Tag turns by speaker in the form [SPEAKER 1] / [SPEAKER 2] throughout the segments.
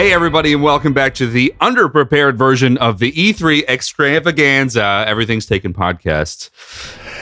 [SPEAKER 1] Hey, everybody, and welcome back to the underprepared version of the E3 extravaganza, Everything's Taken podcast.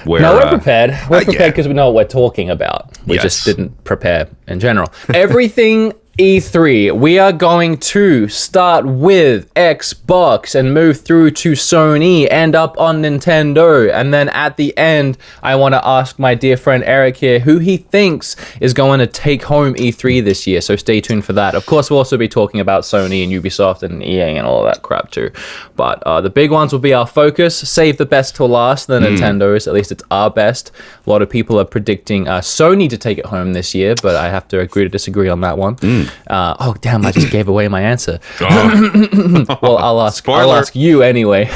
[SPEAKER 1] Where,
[SPEAKER 2] no, we're prepared. We're prepared because we know what we're talking about. We just didn't prepare in general. Everything E3, we are going to start with Xbox and move through to Sony, end up on Nintendo, and then at the end, I want to ask my dear friend Eric here who he thinks is going to take home E3 this year, so stay tuned for that. Of course, we'll also be talking about Sony and Ubisoft and EA and all that crap too, but the big ones will be our focus. Save the best till last, the Nintendos, at least it's our best. A lot of people are predicting Sony to take it home this year, but I have to agree to disagree on that one. Oh damn! I just gave away my answer. Well, I'll ask you anyway.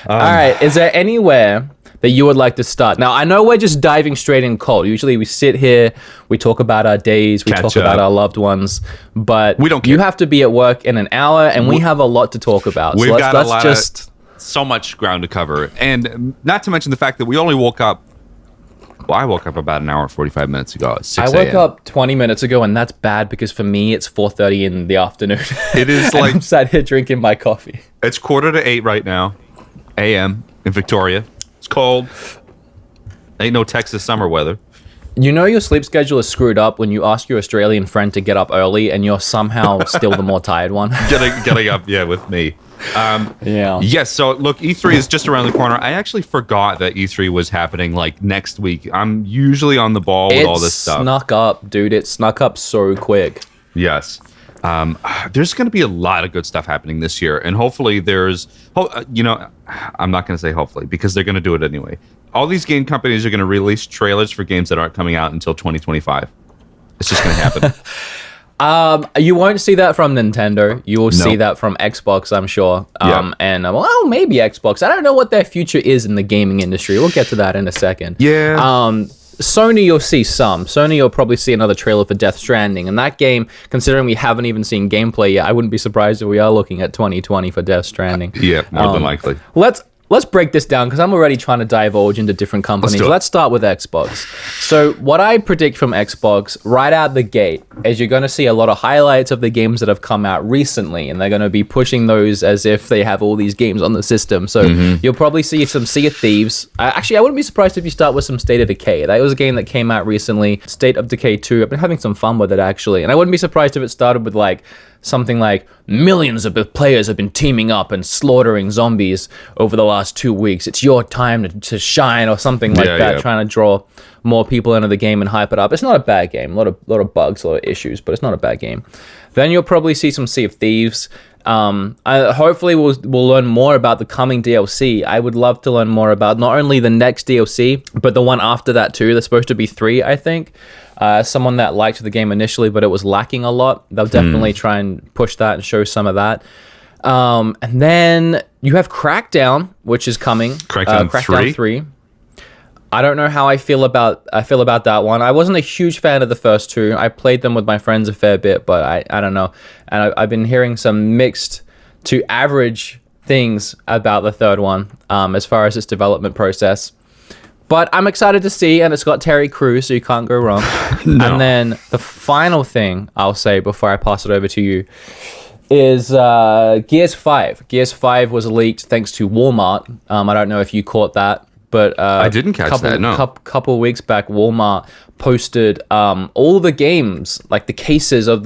[SPEAKER 2] All right. Is there anywhere that you would like to start? Now, I know we're just diving straight in cold. Usually, we sit here, we talk about our days, we talk about our loved ones, but
[SPEAKER 1] we don't care.
[SPEAKER 2] You have to be at work in an hour, and we have a lot to talk about.
[SPEAKER 1] We've got so much ground to cover, and not to mention the fact that we only woke up. Well, I woke up about an hour and 45 minutes ago at 6
[SPEAKER 2] I woke up 20 minutes ago, and that's bad because for me, it's 4:30 in the afternoon.
[SPEAKER 1] It is like...
[SPEAKER 2] I'm sat here drinking my coffee.
[SPEAKER 1] It's 7:45 right now, a.m. in Victoria. It's cold. Ain't no Texas summer weather.
[SPEAKER 2] You know your sleep schedule is screwed up when you ask your Australian friend to get up early, and you're somehow still the more tired one.
[SPEAKER 1] Getting up, with me. Yes, so look, E3 is just around the corner. I actually forgot that E3 was happening like next week. I'm usually on the ball with all this stuff.
[SPEAKER 2] It snuck up, dude. It snuck up so quick.
[SPEAKER 1] Yes. There's going to be a lot of good stuff happening this year, and hopefully I'm not going to say hopefully because they're going to do it anyway. All these game companies are going to release trailers for games that aren't coming out until 2025. It's just going to happen.
[SPEAKER 2] You won't see that from Nintendo. You will see that from Xbox, I'm sure. And maybe Xbox. I don't know what their future is in the gaming industry. We'll get to that in a second.
[SPEAKER 1] Yeah.
[SPEAKER 2] Sony, you'll see some. Sony, you'll probably see another trailer for Death Stranding. And that game, considering we haven't even seen gameplay yet, I wouldn't be surprised if we are looking at 2020 for Death Stranding.
[SPEAKER 1] Yeah, more than likely.
[SPEAKER 2] Let's break this down because I'm already trying to divulge into different companies. Let's start with Xbox. So what I predict from Xbox right out the gate is you're going to see a lot of highlights of the games that have come out recently, and they're going to be pushing those as if they have all these games on the system. So you'll probably see some Sea of Thieves. Actually, I wouldn't be surprised if you start with some State of Decay. That was a game that came out recently. State of Decay 2. I've been having some fun with it, actually. And I wouldn't be surprised if it started with something like millions of players have been teaming up and slaughtering zombies over the last 2 weeks. It's your time to shine or something like that, trying to draw more people into the game and hype it up. It's not a bad game. A lot of bugs, a lot of issues, but it's not a bad game. Then you'll probably see some Sea of Thieves. Hopefully we'll learn more about the coming DLC. I would love to learn more about not only the next DLC, but the one after that too. There's supposed to be 3, I think. Someone that liked the game initially, but it was lacking a lot. They'll definitely try and push that and show some of that. And then you have Crackdown, which is coming. Crackdown 3. I don't know how I feel about that one. I wasn't a huge fan of the first 2. I played them with my friends a fair bit, but I don't know. And I've been hearing some mixed to average things about the third one as far as its development process. But I'm excited to see, and it's got Terry Crews, so you can't go wrong. No. And then the final thing I'll say before I pass it over to you is Gears 5. Gears 5 was leaked thanks to Walmart. I don't know if you caught that, but
[SPEAKER 1] I didn't catch that, no.
[SPEAKER 2] Couple weeks back, Walmart posted all the games, like the cases of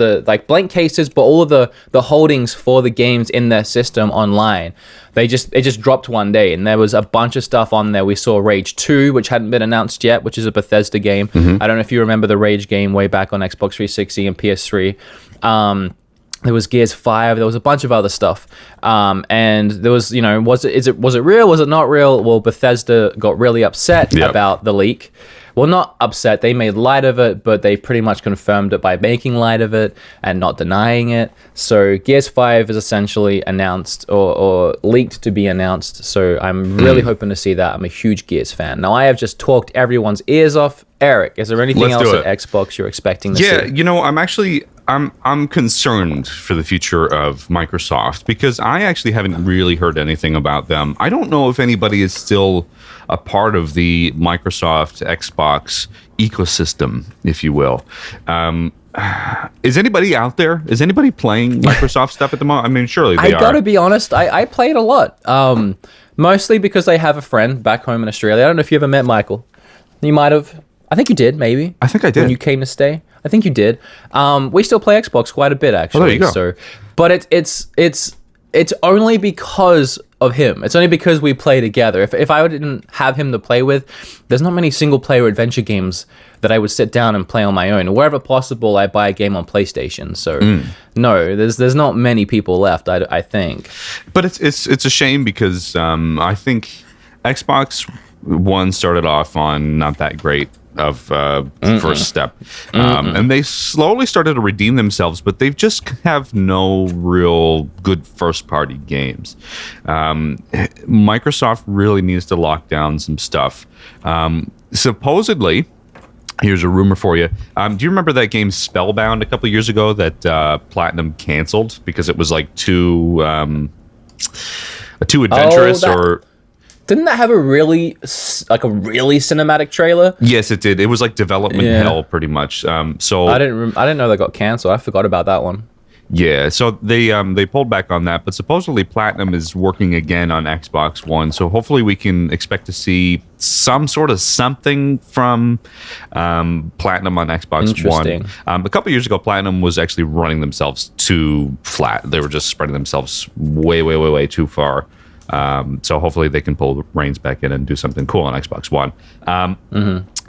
[SPEAKER 2] blank cases, but all of the holdings for the games in their system online. It just dropped one day, and there was a bunch of stuff on there. We saw Rage 2, which hadn't been announced yet, which is a Bethesda game. I don't know if you remember the Rage game way back on Xbox 360 and PS3. There was Gears 5. There was a bunch of other stuff, and there was, was it real? Was it not real? Well, Bethesda got really upset about the leak. Well, not upset. They made light of it, but they pretty much confirmed it by making light of it and not denying it. So Gears 5 is essentially announced or leaked to be announced. So I'm really hoping to see that. I'm a huge Gears fan. Now, I have just talked everyone's ears off. Eric, is there anything else at Xbox you're expecting to see?
[SPEAKER 1] I'm concerned for the future of Microsoft because I actually haven't really heard anything about them. I don't know if anybody is still a part of the Microsoft Xbox ecosystem, if you will. Is anybody out there? Is anybody playing Microsoft stuff at the moment? I mean, surely they are.
[SPEAKER 2] I gotta be honest, I played a lot. Mostly because I have a friend back home in Australia. I don't know if you ever met Michael. You might have. I think you did, maybe.
[SPEAKER 1] I think I did.
[SPEAKER 2] When you came to stay. I think you did. We still play Xbox quite a bit, actually.
[SPEAKER 1] Oh, there you go.
[SPEAKER 2] So, but it's only because of him. It's only because we play together. If I didn't have him to play with, there's not many single player adventure games that I would sit down and play on my own. Wherever possible, I buy a game on PlayStation. So no, there's not many people left, I think.
[SPEAKER 1] But it's a shame because I think Xbox One started off on not that great of first step, and they slowly started to redeem themselves, but they just have no real good first party games. Microsoft really needs to lock down some stuff. Supposedly, here's a rumor for you. Do you remember that game Spellbound a couple years ago that Platinum canceled because it was like too adventurous?
[SPEAKER 2] Didn't that have a really cinematic trailer?
[SPEAKER 1] Yes, it did. It was like development hell, pretty much. So
[SPEAKER 2] I didn't know they got canceled. I forgot about that one.
[SPEAKER 1] Yeah, so they pulled back on that, but supposedly Platinum is working again on Xbox One. So hopefully we can expect to see some sort of something from Platinum on Xbox One. A couple years ago, Platinum was actually running themselves too flat. They were just spreading themselves way too far. So hopefully they can pull the reins back in and do something cool on Xbox One.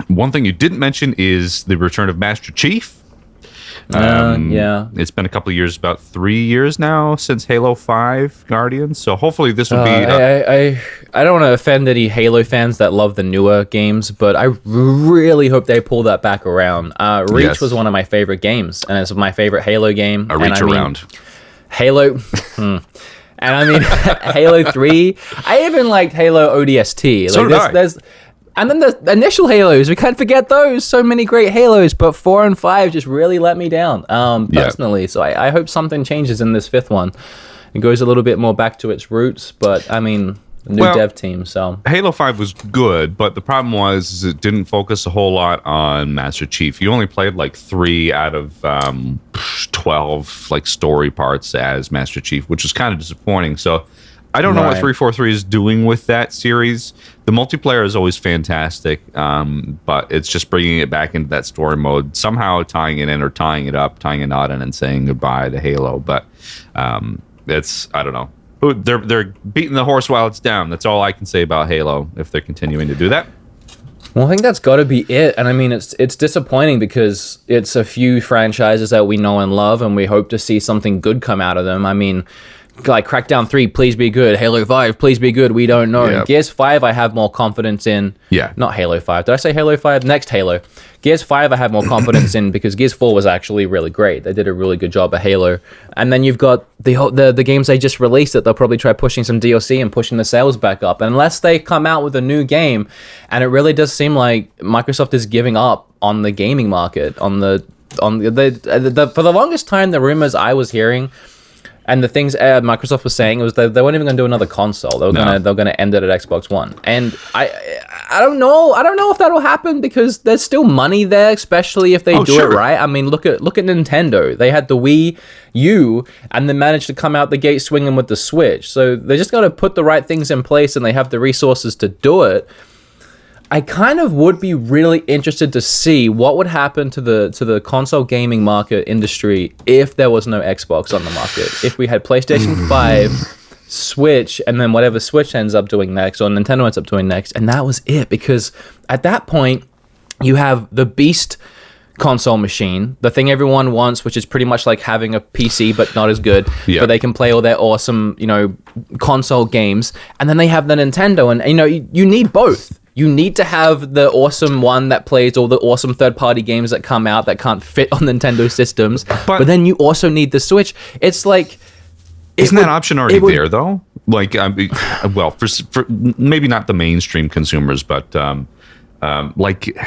[SPEAKER 1] One thing you didn't mention is the return of Master Chief. It's been a couple of years, about 3 years now since Halo 5 Guardians. So hopefully this will be.
[SPEAKER 2] I don't want to offend any Halo fans that love the newer games, but I really hope they pull that back around. Reach was one of my favorite games, and it's my favorite Halo game. Halo. And I mean, Halo 3. I even liked Halo ODST.
[SPEAKER 1] So
[SPEAKER 2] there's and then the initial Halos. We can't forget those. So many great Halos, but 4 and 5 just really let me down, personally. Yeah. So I hope something changes in this 5th one. It goes a little bit more back to its roots, but I mean, new dev team. So
[SPEAKER 1] Halo 5 was good, but the problem was it didn't focus a whole lot on Master Chief. You only played like 3 out of 12 like story parts as Master Chief, which was kind of disappointing. So I don't know what 343 is doing with that series. The multiplayer is always fantastic, but it's just bringing it back into that story mode, somehow tying it in or tying it up, tying a knot in and saying goodbye to Halo. But it's, I don't know. They're beating the horse while it's down. That's all I can say about Halo if they're continuing to do that.
[SPEAKER 2] Well, I think that's got to be it. And I mean, it's disappointing because it's a few franchises that we know and love, and we hope to see something good come out of them. I mean, like Crackdown 3, please be good. Halo 5, please be good. We don't know. Yep. Gears 5, I have more confidence in. Yeah. Not Halo 5. Did I say Halo 5? Next Halo. Gears 5, I have more confidence in because Gears 4 was actually really great. They did a really good job at Halo. And then you've got the games they just released that they'll probably try pushing some DLC and pushing the sales back up. And unless they come out with a new game, and it really does seem like Microsoft is giving up on the gaming market. For the longest time, the rumors I was hearing and the things Microsoft was saying was that they weren't even going to do another console. They were going to end it at Xbox One. And I don't know. I don't know if that'll happen because there's still money there, especially if they do it right. I mean, look at Nintendo. They had the Wii U and they managed to come out the gate swinging with the Switch. So they just got to put the right things in place and they have the resources to do it. I kind of would be really interested to see what would happen to the console gaming market industry if there was no Xbox on the market. If we had PlayStation 5, Switch, and then whatever Switch ends up doing next or Nintendo ends up doing next, and that was it. Because at that point, you have the beast console machine, the thing everyone wants, which is pretty much like having a PC but not as good, but they can play all their awesome, console games. And then they have the Nintendo, and you need both. You need to have the awesome one that plays all the awesome third-party games that come out that can't fit on Nintendo systems. But then you also need the Switch. It's like...
[SPEAKER 1] Isn't that option already there, though? Like, well, for maybe not the mainstream consumers, but like...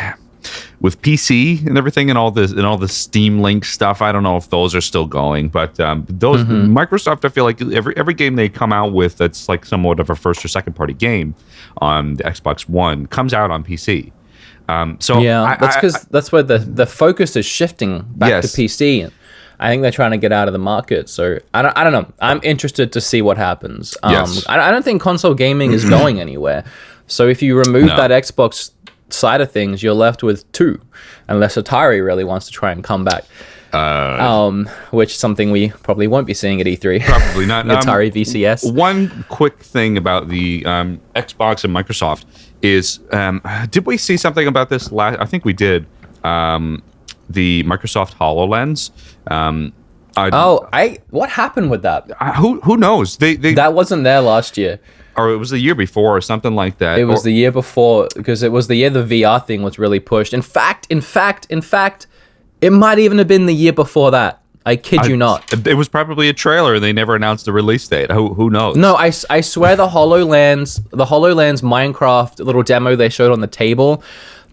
[SPEAKER 1] with PC and everything and all the Steam Link stuff, I don't know if those are still going, but those Microsoft, I feel like every game they come out with that's like somewhat of a first or second party game on the Xbox One comes out on PC. So
[SPEAKER 2] yeah, that's because that's where the focus is shifting back to PC. And I think they're trying to get out of the market. So I don't know. I'm interested to see what happens.
[SPEAKER 1] Yes.
[SPEAKER 2] I don't think console gaming is going anywhere. So if you remove that Xbox side of things, you're left with two, unless Atari really wants to try and come back. Which is something we probably won't be seeing at E3.
[SPEAKER 1] Probably not.
[SPEAKER 2] Atari VCS.
[SPEAKER 1] One quick thing about the Xbox and Microsoft is, did we see something about this last? I think we did. The Microsoft HoloLens.
[SPEAKER 2] What happened with that?
[SPEAKER 1] Who knows? They
[SPEAKER 2] that wasn't there last year.
[SPEAKER 1] Or it was the year before, or something like that.
[SPEAKER 2] It was the year before, because it was the year the VR thing was really pushed. In fact, it might even have been the year before that. I kid you not.
[SPEAKER 1] It was probably a trailer, and they never announced the release date. Who knows?
[SPEAKER 2] No, I swear the HoloLens Minecraft little demo they showed on the table,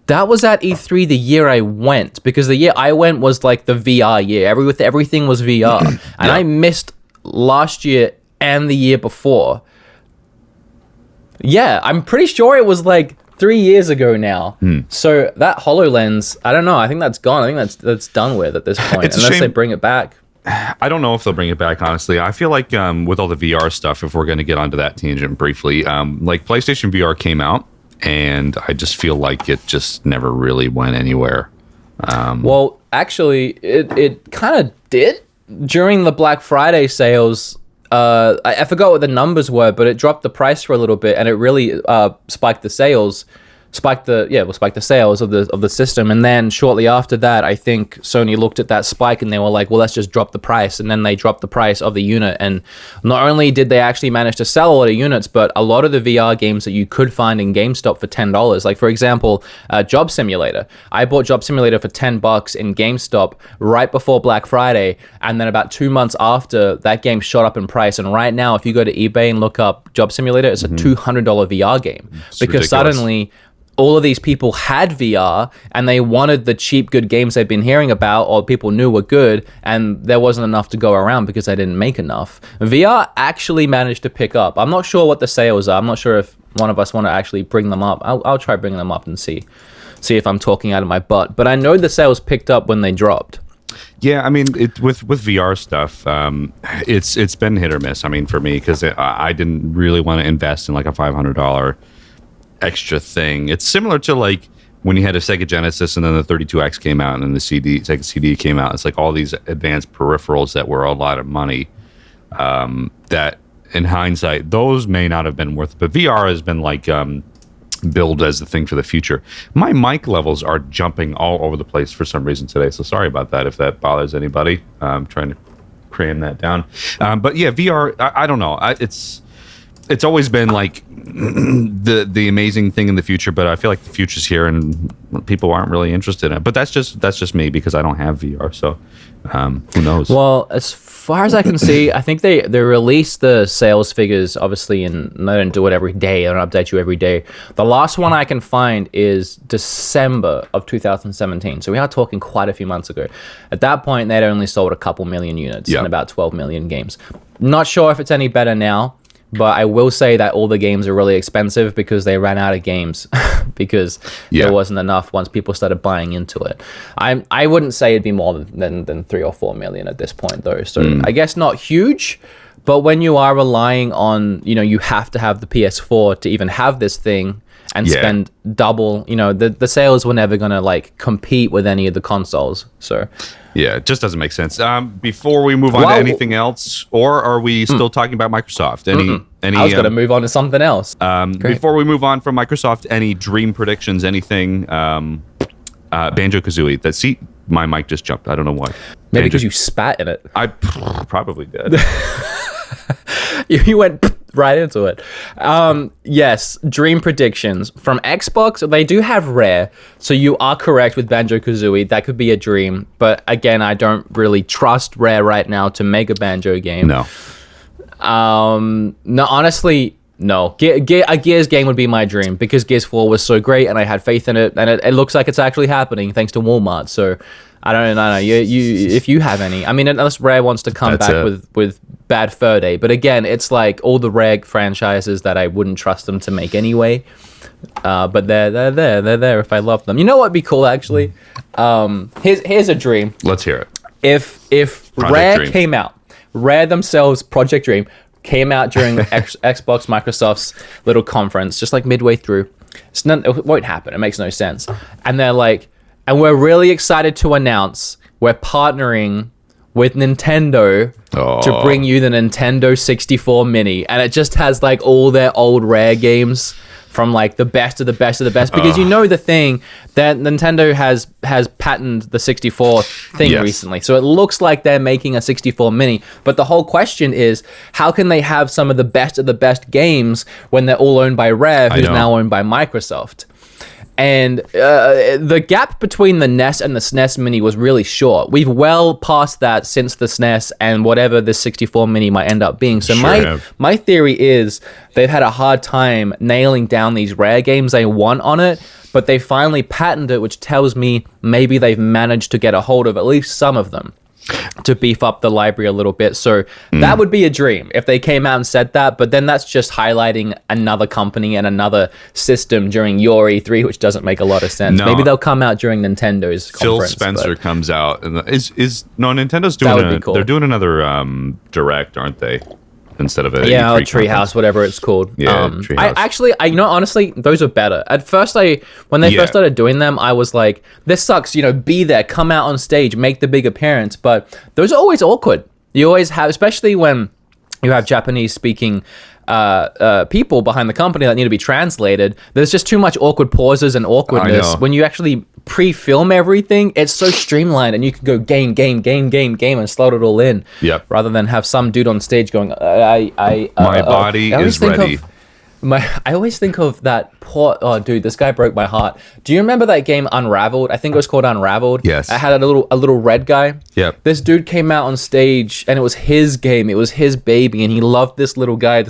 [SPEAKER 2] that was at E3 the year I went, because the year I went was like the VR year. Everything was VR, and I missed last year and the year before. Yeah, I'm pretty sure it was like 3 years ago now. So that HoloLens, I don't know. I think that's gone. I think that's done with at this point, unless they bring it back.
[SPEAKER 1] I don't know if they'll bring it back, honestly. I feel like with all the VR stuff, if we're going to get onto that tangent briefly, like PlayStation VR came out, and I just feel like it just never really went anywhere.
[SPEAKER 2] Well, actually, it kind of did during the Black Friday sales. I forgot what the numbers were, but it dropped the price for a little bit, and it really spiked the sales. Spiked the sales of the system. And then shortly after that, I think Sony looked at that spike and they were like, well, let's just drop the price. And then they dropped the price of the unit. And not only did they actually manage to sell a lot of units, but a lot of the VR games that you could find in GameStop for $10. Like, for example, Job Simulator. I bought Job Simulator for $10 in GameStop right before Black Friday. And then about 2 months after, that game shot up in price. And right now, if you go to eBay and look up Job Simulator, it's a $200 VR game.
[SPEAKER 1] It's
[SPEAKER 2] because
[SPEAKER 1] ridiculous.
[SPEAKER 2] Suddenly all of these people had VR and they wanted the cheap, good games they've been hearing about or people knew were good, and there wasn't enough to go around because they didn't make enough. VR actually managed to pick up. I'm not sure what the sales are. I'm not sure if one of us want to actually bring them up. I'll try bringing them up and see if I'm talking out of my butt. But I know the sales picked up when they dropped.
[SPEAKER 1] Yeah, I mean, with VR stuff, it's been hit or miss. I mean, for me, because I didn't really want to invest in like a $500 extra thing. It's similar to like when you had a Sega Genesis and then the 32X came out and then the Sega CD came out. It's like all these advanced peripherals that were a lot of money, that in hindsight, those may not have been worth it. But VR has been like billed as the thing for the future. My mic levels are jumping all over the place for some reason today, so sorry about that if that bothers anybody. I'm trying to cram that down. But yeah, VR, I don't know. It's always been like the amazing thing in the future, but I feel like the future's here and people aren't really interested in it. But that's just me because I don't have VR, so who knows?
[SPEAKER 2] Well, as far as I can see, I think they release the sales figures, obviously, and they don't do it every day. They don't update you every day. The last one I can find is December of 2017. So we are talking quite a few months ago. At that point, they'd only sold a couple million units and about 12 million games. Not sure if it's any better now. But I will say that all the games are really expensive because they ran out of games because there wasn't enough once people started buying into it. I wouldn't say it'd be more than 3 or 4 million at this point, though. So I guess not huge, but when you are relying on, you have to have the PS4 to even have this thing and spend double, the sales were never going to like compete with any of the consoles. So
[SPEAKER 1] yeah, it just doesn't make sense. Before we move on to anything else, or are we still talking about Microsoft? Any?
[SPEAKER 2] I was going to move on to something else.
[SPEAKER 1] Before we move on from Microsoft, any dream predictions? Anything? Banjo-Kazooie. My mic just jumped. I don't know why.
[SPEAKER 2] Maybe because you spat in it.
[SPEAKER 1] I probably did.
[SPEAKER 2] You went right into it. Yes, dream predictions. From Xbox, they do have Rare, so you are correct with Banjo-Kazooie. That could be a dream, but again, I don't really trust Rare right now to make a Banjo game.
[SPEAKER 1] No.
[SPEAKER 2] No, honestly, no. A Gears game would be my dream because Gears 4 was so great and I had faith in it, and it looks like it's actually happening thanks to Walmart, so I don't know. You if you have any. I mean, unless Rare wants to come back with Bad Fur Day. But again, it's like all the Rare franchises that I wouldn't trust them to make anyway. But they're there if I love them. You know what'd be cool actually? Here's a dream.
[SPEAKER 1] Let's hear it.
[SPEAKER 2] If
[SPEAKER 1] Project
[SPEAKER 2] Rare
[SPEAKER 1] Dream.
[SPEAKER 2] came out, Rare themselves, Project Dream came out during Xbox Microsoft's little conference, just like midway through. It won't happen. It makes no sense. And they're like, and we're really excited to announce we're partnering with Nintendo to bring you the Nintendo 64 Mini. And it just has like all their old Rare games from like the best of the best of the best. Because you know the thing that Nintendo has patented the 64 thing recently. So it looks like they're making a 64 Mini. But the whole question is, how can they have some of the best games when they're all owned by Rare, who's now owned by Microsoft? And the gap between the NES and the SNES Mini was really short. We've well passed that since the SNES and whatever this 64 Mini might end up being. So my theory is they've had a hard time nailing down these Rare games they want on it, but they finally patented it, which tells me maybe they've managed to get a hold of at least some of them to beef up the library a little bit. So that would be a dream if they came out and said that, but then that's just highlighting another company and another system during your E3, which doesn't make a lot of sense. Maybe they'll come out during Nintendo's
[SPEAKER 1] Phil
[SPEAKER 2] conference.
[SPEAKER 1] Spencer comes out and Nintendo's
[SPEAKER 2] That would
[SPEAKER 1] doing
[SPEAKER 2] be cool.
[SPEAKER 1] they're doing another direct, aren't they? Instead of a
[SPEAKER 2] Yeah,
[SPEAKER 1] E3
[SPEAKER 2] Treehouse,
[SPEAKER 1] conference.
[SPEAKER 2] whatever it's called.
[SPEAKER 1] Yeah, Treehouse.
[SPEAKER 2] I actually, honestly, those are better. At first, when they first started doing them, I was like, this sucks, be there, come out on stage, make the big appearance. But those are always awkward. You always have, especially when you have Japanese speaking people behind the company that need to be translated. There's just too much awkward pauses and awkwardness. When you actually pre-film everything, it's so streamlined and you can go game and slot it all in.
[SPEAKER 1] Yep.
[SPEAKER 2] Rather than have some dude on stage going, my
[SPEAKER 1] body is ready.
[SPEAKER 2] I always think of that poor, dude, this guy broke my heart. Do you remember that game Unraveled? I think it was called Unraveled.
[SPEAKER 1] Yes.
[SPEAKER 2] I had a little red guy.
[SPEAKER 1] Yep.
[SPEAKER 2] This dude came out on stage and it was his game. It was his baby and he loved this little guy,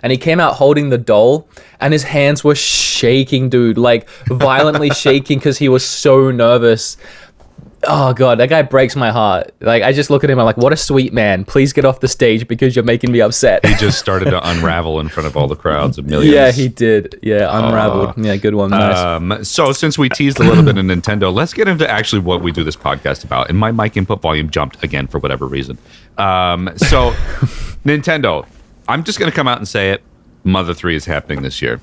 [SPEAKER 2] and he came out holding the doll and his hands were shaking, dude, like violently shaking because he was so nervous. Oh god, that guy breaks my heart. Like, I just look at him, I'm like, what a sweet man. Please get off the stage because you're making me upset.
[SPEAKER 1] He just started to unravel in front of all the crowds of millions.
[SPEAKER 2] Yeah, he did. Yeah, Unraveled. Yeah, good one. Nice.
[SPEAKER 1] So since we teased a little bit of Nintendo, let's get into actually what we do this podcast about. And my mic input volume jumped again for whatever reason. So Nintendo, I'm just going to come out and say it. Mother 3 is happening this year.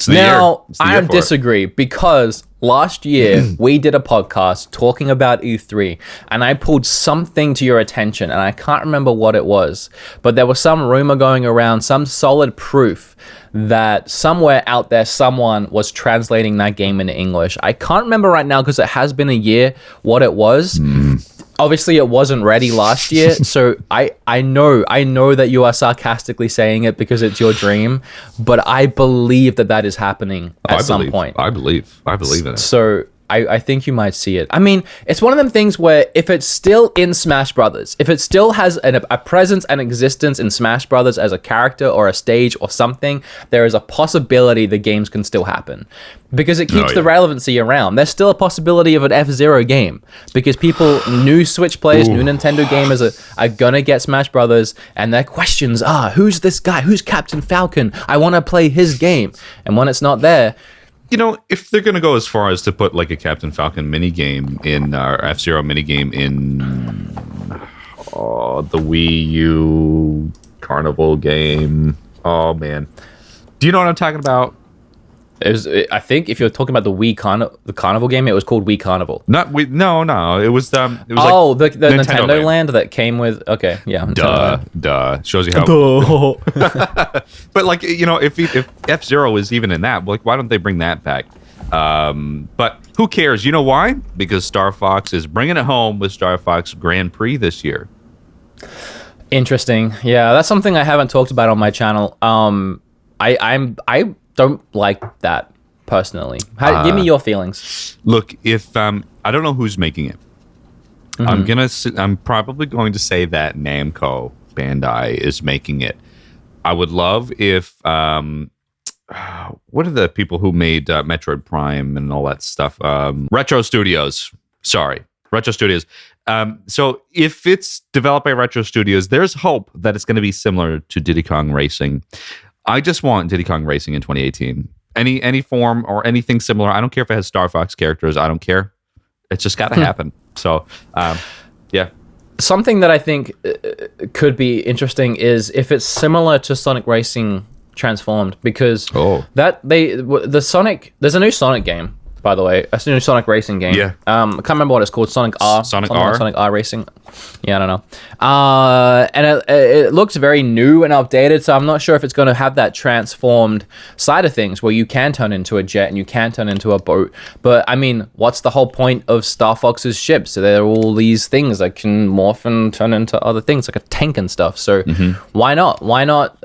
[SPEAKER 2] Now, I disagree because last year we did a podcast talking about E3 and I pulled something to your attention and I can't remember what it was, but there was some rumor going around, some solid proof that somewhere out there someone was translating that game into English. I can't remember right now because it has been a year what it was. Obviously, it wasn't ready last year, so I know that you are sarcastically saying it because it's your dream, but I believe that is happening at some point.
[SPEAKER 1] I believe in it.
[SPEAKER 2] So I think you might see it. I mean, it's one of them things where if it's still in Smash Brothers, if it still has a presence and existence in Smash Brothers as a character or a stage or something, there is a possibility the games can still happen. Because it keeps the relevancy around. There's still a possibility of an F-Zero game. Because new Switch players, new Nintendo gamers are gonna get Smash Brothers, and their questions are, who's this guy? Who's Captain Falcon? I want to play his game. And when it's not there...
[SPEAKER 1] if they're going to go as far as to put like a Captain Falcon minigame in, or F-Zero minigame in the Wii U Carnival game. Oh, man. Do you know what I'm talking about?
[SPEAKER 2] I think if you're talking about the Carnival game, it was called Wii Carnival.
[SPEAKER 1] No. It was the
[SPEAKER 2] like the Nintendo Land that came with. Okay, yeah.
[SPEAKER 1] Duh. Shows you how. But like, if F-Zero is even in that, like, why don't they bring that back? But who cares? You know why? Because Star Fox is bringing it home with Star Fox Grand Prix this year.
[SPEAKER 2] Interesting. Yeah, that's something I haven't talked about on my channel. I don't like that personally. Give me your feelings.
[SPEAKER 1] Look, if I don't know who's making it. I'm probably going to say that Namco Bandai is making it. I would love if what are the people who made Metroid Prime and all that stuff? Retro Studios. Sorry, Retro Studios. So if it's developed by Retro Studios, there's hope that it's going to be similar to Diddy Kong Racing. I just want Diddy Kong Racing in 2018. any form or anything similar. I don't care if it has Star Fox characters. I don't care. It's just got to happen. So, yeah.
[SPEAKER 2] Something that I think could be interesting is if it's similar to Sonic Racing Transformed, because there's a new Sonic game, by the way, a new Sonic Racing game.
[SPEAKER 1] Yeah.
[SPEAKER 2] I can't remember what it's called. Sonic R. Sonic R Racing. Yeah, I don't know. And it looks very new and updated, so I'm not sure if it's going to have that transformed side of things where you can turn into a jet and you can turn into a boat. But I mean, what's the whole point of Star Fox's ships? So there are all these things that can morph and turn into other things, like a tank and stuff. So why not? Why not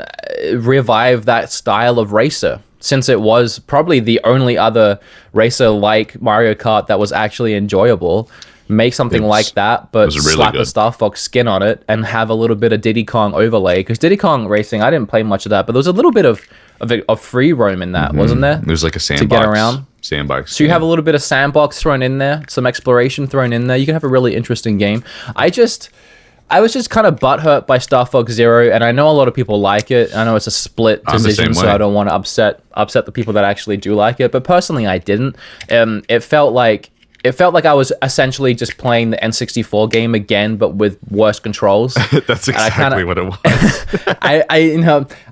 [SPEAKER 2] revive that style of racer? Since it was probably the only other racer like Mario Kart that was actually enjoyable, make something like that, but really slap a Star Fox skin on it and have a little bit of Diddy Kong overlay. Because Diddy Kong Racing, I didn't play much of that, but there was a little bit of free roam in that, wasn't there?
[SPEAKER 1] There's like a sandbox.
[SPEAKER 2] To get around.
[SPEAKER 1] Sandbox.
[SPEAKER 2] So you have a little bit of sandbox thrown in there, some exploration thrown in there. You can have a really interesting game. I was just kind of butthurt by Star Fox Zero, and I know a lot of people like it. I know it's a split decision, so I don't want to upset the people that actually do like it. But personally, I didn't. It felt like I was essentially just playing the N64 game again, but with worse controls.
[SPEAKER 1] That's exactly what it was.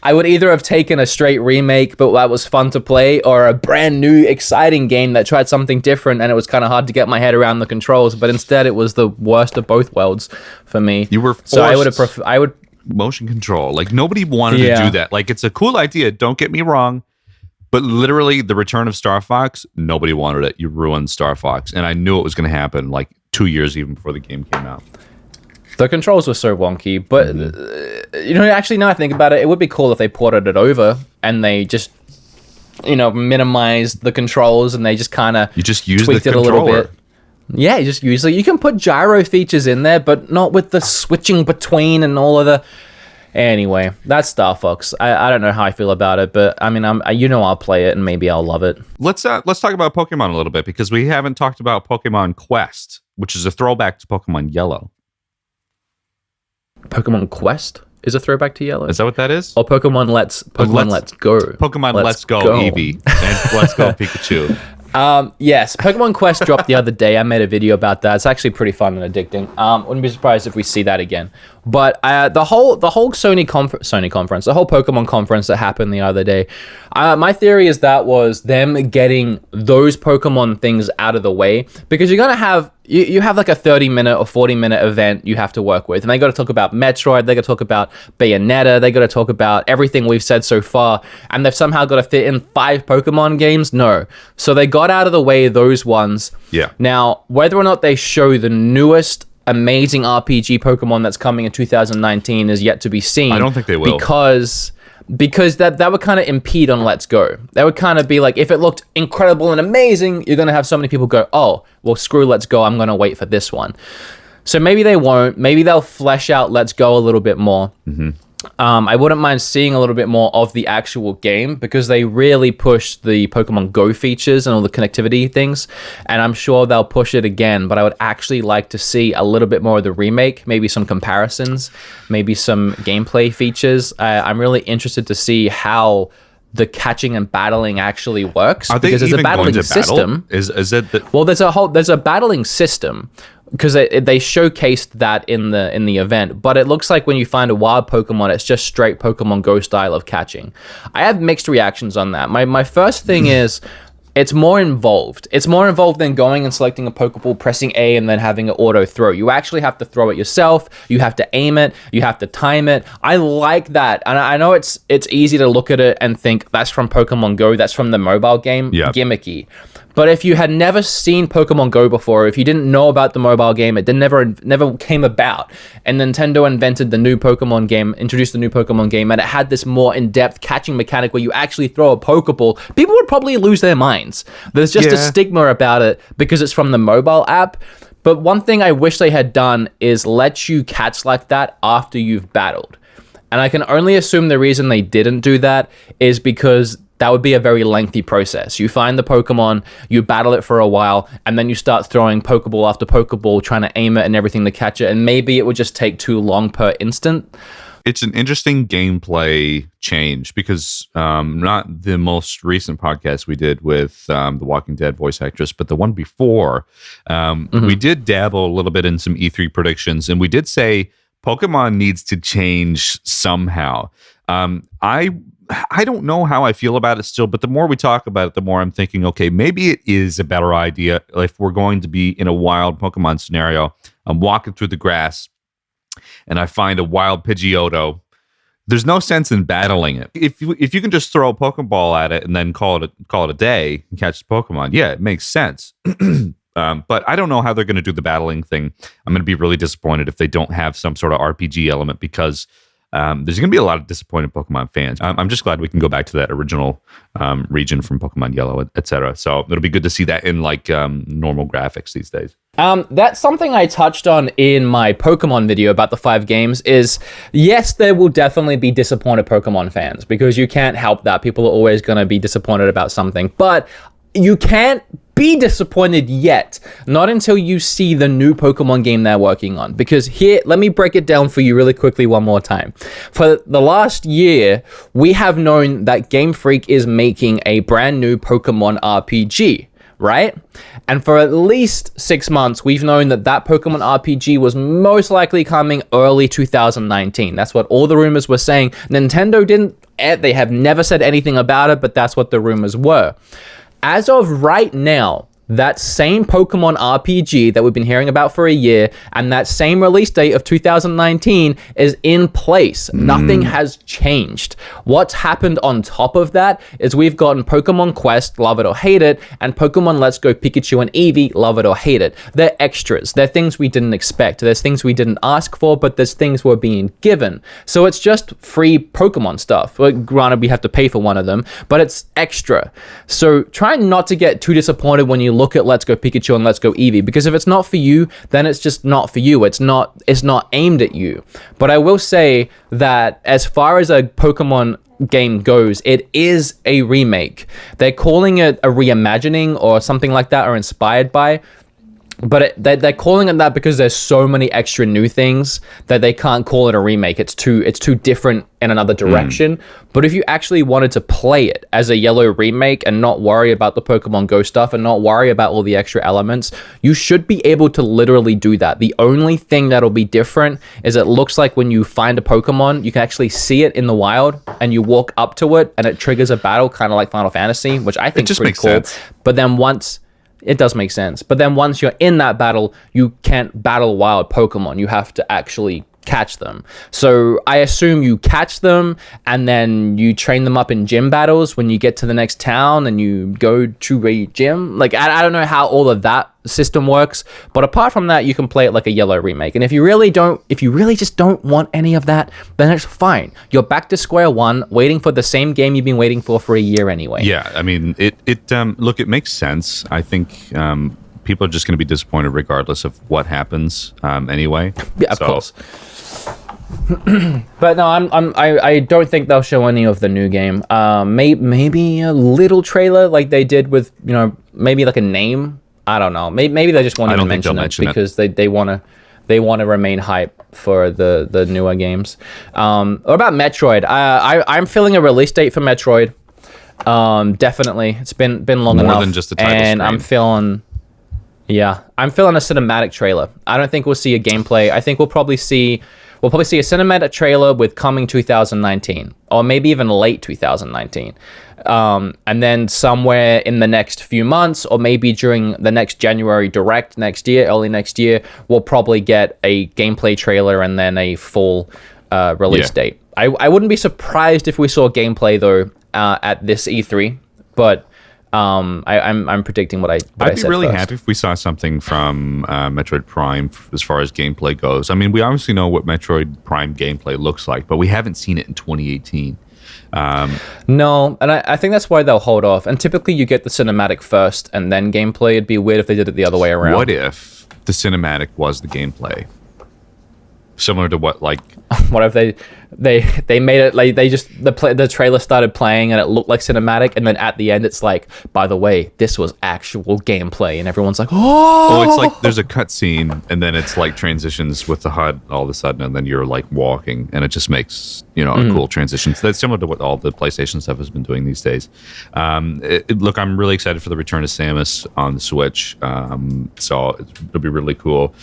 [SPEAKER 2] I would either have taken a straight remake, but that was fun to play, or a brand new, exciting game that tried something different, and it was kind of hard to get my head around the controls. But instead, it was the worst of both worlds for me.
[SPEAKER 1] You were forced.
[SPEAKER 2] So I would
[SPEAKER 1] motion control. Like nobody wanted to do that. Like it's a cool idea. Don't get me wrong. But literally, the return of Star Fox, nobody wanted it. You ruined Star Fox. And I knew it was going to happen like 2 years even before the game came out.
[SPEAKER 2] The controls were so wonky. But, actually, now I think about it, it would be cool if they ported it over and they just, minimized the controls and they just kind of tweaked it a little bit. Yeah, you can put gyro features in there, but not with the switching between and all of the... Anyway, that's Star Fox. I don't know how I feel about it, but I mean, I'll play it and maybe I'll love it.
[SPEAKER 1] Let's talk about Pokemon a little bit, because we haven't talked about Pokemon Quest, which is a throwback to Pokemon Yellow.
[SPEAKER 2] Pokemon Quest is a throwback to Yellow?
[SPEAKER 1] Is that what that is?
[SPEAKER 2] Or Pokemon Let's Go.
[SPEAKER 1] Pokemon Let's Go Eevee and Let's Go Pikachu.
[SPEAKER 2] Yes, Pokemon Quest dropped the other day. I made a video about that. It's actually pretty fun and addicting. Wouldn't be surprised if we see that again. But the whole Sony conference, the whole Pokemon conference that happened the other day, my theory is that was them getting those Pokemon things out of the way, because you're gonna have you have like a 30-minute or 40-minute event you have to work with, and they got to talk about Metroid, they got to talk about Bayonetta, they got to talk about everything we've said so far, and they've somehow got to fit in 5 Pokemon games. No, so they got out of the way those ones.
[SPEAKER 1] Yeah.
[SPEAKER 2] Now, whether or not they show the newest amazing RPG Pokemon that's coming in 2019 is yet to be seen.
[SPEAKER 1] I don't think they will,
[SPEAKER 2] because that would kind of impede on Let's Go. That would kind of be like, if it looked incredible and amazing, you're going to have so many people go, oh, well, screw Let's Go, I'm going to wait for this one. So maybe they won't. Maybe they'll flesh out Let's Go a little bit more. Mm-hmm. I wouldn't mind seeing a little bit more of the actual game, because they really push the Pokemon Go features and all the connectivity things, and I'm sure they'll push it again, but I would actually like to see a little bit more of the remake, maybe some comparisons, maybe some gameplay features. I'm really interested to see how the catching and battling actually works.
[SPEAKER 1] Are
[SPEAKER 2] because
[SPEAKER 1] they
[SPEAKER 2] there's
[SPEAKER 1] even
[SPEAKER 2] a battling
[SPEAKER 1] going to
[SPEAKER 2] system.
[SPEAKER 1] Battle? Is it that?
[SPEAKER 2] Well, there's a battling system, because they showcased that in the event, but it looks like when you find a wild Pokemon, it's just straight Pokemon Go style of catching. I have mixed reactions on that. My first thing is, it's more involved. It's more involved than going and selecting a Pokeball, pressing A, and then having an auto throw. You actually have to throw it yourself. You have to aim it. You have to time it. I like that. And I know it's easy to look at it and think that's from Pokemon Go. That's from the mobile game.
[SPEAKER 1] Yep.
[SPEAKER 2] Gimmicky. But if you had never seen Pokemon Go before, if you didn't know about the mobile game, it never came about, and Nintendo invented the new Pokemon game, introduced the new Pokemon game, and it had this more in-depth catching mechanic where you actually throw a Pokeball, people would probably lose their minds. There's just a stigma about it because it's from the mobile app. But one thing I wish they had done is let you catch like that after you've battled. And I can only assume the reason they didn't do that is because that would be a very lengthy process. You find the Pokemon, you battle it for a while, and then you start throwing Pokeball after Pokeball, trying to aim it and everything to catch it, and maybe it would just take too long per instant.
[SPEAKER 1] it's an interesting gameplay change because not the most recent podcast we did with the Walking Dead voice actress, but the one before, we did dabble a little bit in some E3 predictions, and we did say Pokemon needs to change somehow. I don't know how I feel about it still, but the more we talk about it, the more I'm thinking, okay, maybe it is a better idea if we're going to be in a wild Pokemon scenario. I'm walking through the grass and I find a wild Pidgeotto. There's no sense in battling it. If you can just throw a Pokeball at it and then call it a day and catch the Pokemon, yeah, it makes sense. But I don't know how they're going to do the battling thing. I'm going to be really disappointed if they don't have some sort of RPG element because there's going to be a lot of disappointed Pokemon fans. I'm just glad we can go back to that original region from Pokemon Yellow, etc. So it'll be good to see that in like normal graphics these days.
[SPEAKER 2] That's something I touched on in my Pokemon video about the 5 games is, yes, there will definitely be disappointed Pokemon fans because you can't help that. People are always going to be disappointed about something, but you can't be disappointed yet, not until you see the new Pokemon game they're working on. Because here, let me break it down for you really quickly one more time. For the last year, we have known that Game Freak is making a brand new Pokemon RPG, right? And for at least 6 months, we've known that Pokemon RPG was most likely coming early 2019. That's what all the rumors were saying. Nintendo they have never said anything about it, but that's what the rumors were. As of right now, that same Pokemon RPG that we've been hearing about for a year and that same release date of 2019 is in place. Nothing has changed. What's happened on top of that is we've gotten Pokemon Quest, love it or hate it, and Pokemon Let's Go Pikachu and Eevee, love it or hate it. They're extras. They're things we didn't expect. There's things we didn't ask for, but there's things we're being given. So it's just free Pokemon stuff. Well, granted, we have to pay for one of them, but it's extra. So try not to get too disappointed when you look at Let's Go Pikachu and Let's Go Eevee, because if it's not for you, then it's just not for you. It's not aimed at you. But I will say that as far as a Pokemon game goes, it is a remake. They're calling it a reimagining or something like that, or inspired by. But they're calling it that because there's so many extra new things that they can't call it a remake. It's too different in another direction. But if you actually wanted to play it as a Yellow remake and not worry about the Pokemon Go stuff and not worry about all the extra elements, you should be able to literally do that. The only thing that'll be different is it looks like when you find a Pokemon, you can actually see it in the wild and you walk up to it and it triggers a battle, kind of like Final Fantasy, which I think is pretty cool. Sense. But then it does make sense. But then once you're in that battle, you can't battle wild Pokemon. You have to actually catch them. So I assume you catch them and then you train them up in gym battles when you get to the next town and you go to a gym. Like, I don't know how all of that system works, but apart from that, you can play it like a Yellow remake. And if you really just don't want any of that, then it's fine. You're back to square one, waiting for the same game you've been waiting for a year anyway.
[SPEAKER 1] Yeah, I mean, look, it makes sense. I think people are just going to be disappointed regardless of what happens anyway.
[SPEAKER 2] Yeah, of course. But no, I don't think they'll show any of the new game. Maybe a little trailer like they did with, maybe like a name. I don't know. Maybe they just won't even mention it because they want to remain hype for the newer games. Or about Metroid. I'm feeling a release date for Metroid. Definitely, it's been long enough.
[SPEAKER 1] More than just a title
[SPEAKER 2] and
[SPEAKER 1] screen.
[SPEAKER 2] I'm feeling a cinematic trailer. I don't think we'll see a gameplay. I think we'll probably see a cinematic trailer with coming 2019, or maybe even late 2019. And then somewhere in the next few months, or maybe during the next January Direct early next year, we'll probably get a gameplay trailer and then a full release date. I wouldn't be surprised if we saw gameplay though at this E3, but I'm predicting what I said
[SPEAKER 1] I'd be really
[SPEAKER 2] first.
[SPEAKER 1] happy if we saw something from Metroid Prime as far as gameplay goes. I mean, we obviously know what Metroid Prime gameplay looks like, but we haven't seen it in 2018.
[SPEAKER 2] No, and I think that's why they'll hold off. And typically you get the cinematic first and then gameplay. It'd be weird if they did it the other way around.
[SPEAKER 1] What if the cinematic was the gameplay? Similar to what, like,
[SPEAKER 2] What if they made it like they just the trailer started playing and it looked like cinematic, and then at the end it's like, by the way, this was actual gameplay, and everyone's like, oh,
[SPEAKER 1] it's like there's a cutscene and then it's like transitions with the HUD all of a sudden, and then you're like walking, and it just makes a cool transition. So that's similar to what all the PlayStation stuff has been doing these days. Look, I'm really excited for the return of Samus on the Switch. So it'll be really cool.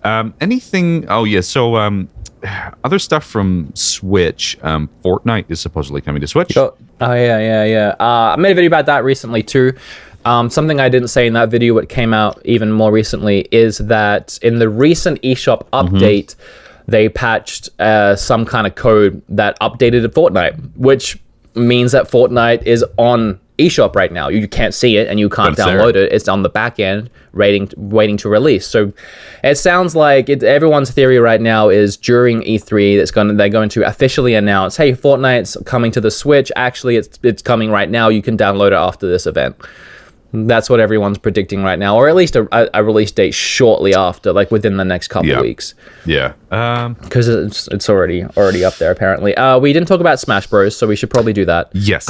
[SPEAKER 1] Anything? Oh yeah, so. Other stuff from Switch. Fortnite is supposedly coming to Switch.
[SPEAKER 2] Oh yeah. I made a video about that recently too. Something I didn't say in that video, what came out even more recently, is that in the recent eShop update, they patched some kind of code that updated Fortnite, which means that Fortnite is on eShop right now. You can't see it and you can't download it. It's on the back end, waiting to release. So it sounds like everyone's theory right now is during E3 they're going to officially announce, hey, Fortnite's coming to the Switch. Actually, it's coming right now. You can download it after this event. That's what everyone's predicting right now, or at least a release date shortly after, like within the next couple of weeks.
[SPEAKER 1] Yeah.
[SPEAKER 2] Because it's already up there apparently. We didn't talk about Smash Bros, so we should probably do that.
[SPEAKER 1] Yes.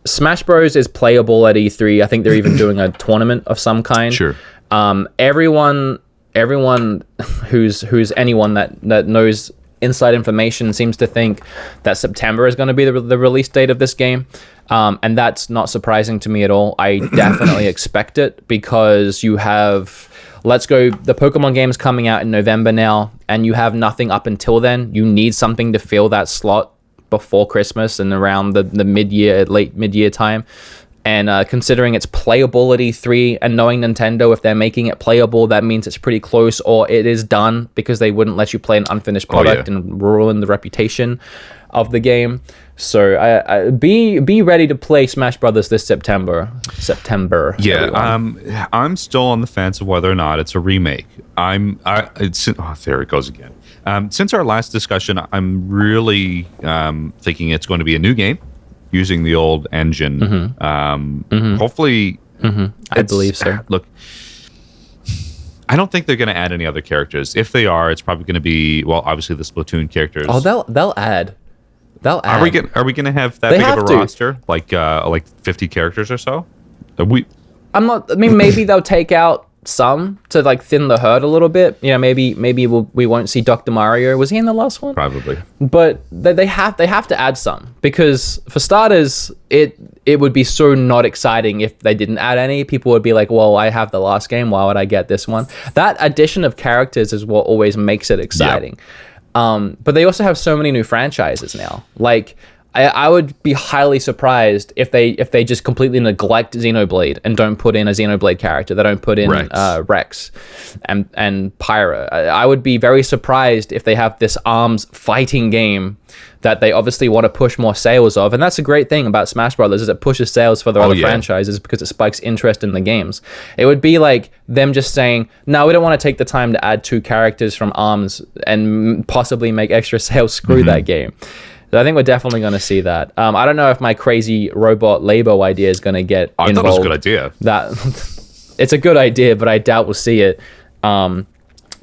[SPEAKER 2] Smash Bros is playable at E3. I think they're even doing a tournament of some kind.
[SPEAKER 1] Sure.
[SPEAKER 2] Everyone who's anyone that knows inside information seems to think that September is going to be the release date of this game. And that's not surprising to me at all. I definitely expect it, because you have, the Pokemon game's coming out in November now, and you have nothing up until then. You need something to fill that slot before Christmas and around the late mid-year time. And considering it's playable at E3, and knowing Nintendo, if they're making it playable, that means it's pretty close, or it is done, because they wouldn't let you play an unfinished product and ruin the reputation of the game. So I be ready to play Smash Brothers this September.
[SPEAKER 1] Yeah, I'm still on the fence of whether or not it's a remake. There it goes again. Since our last discussion, I'm really thinking it's going to be a new game using the old engine. Hopefully,
[SPEAKER 2] I believe so.
[SPEAKER 1] Look, I don't think they're going to add any other characters. If they are, it's probably going to be, well, obviously the Splatoon characters.
[SPEAKER 2] Oh, they'll add.
[SPEAKER 1] Are we going to have that big of a roster, like 50 characters or so?
[SPEAKER 2] Maybe they'll take out some to like thin the herd a little bit. Maybe we won't see Dr. Mario. Was he in the last one?
[SPEAKER 1] Probably.
[SPEAKER 2] But they have to add some, because for starters, it would be so not exciting if they didn't add any. People would be like, well, I have the last game, why would I get this one? That addition of characters is what always makes it exciting. Yep. But they also have so many new franchises now. Like, I would be highly surprised if they just completely neglect Xenoblade and don't put in a Xenoblade character. They don't put in Rex and Pyra. I would be very surprised if they have this ARMS fighting game that they obviously want to push more sales of. And that's a great thing about Smash Brothers, is it pushes sales for their other franchises, because it spikes interest in the games. It would be like them just saying, no, we don't want to take the time to add 2 characters from ARMS and possibly make extra sales. Screw that game. So I think we're definitely going to see that. I don't know if my crazy robot Labo idea is going to get involved.
[SPEAKER 1] I thought it was a good idea.
[SPEAKER 2] It's a good idea, but I doubt we'll see it. But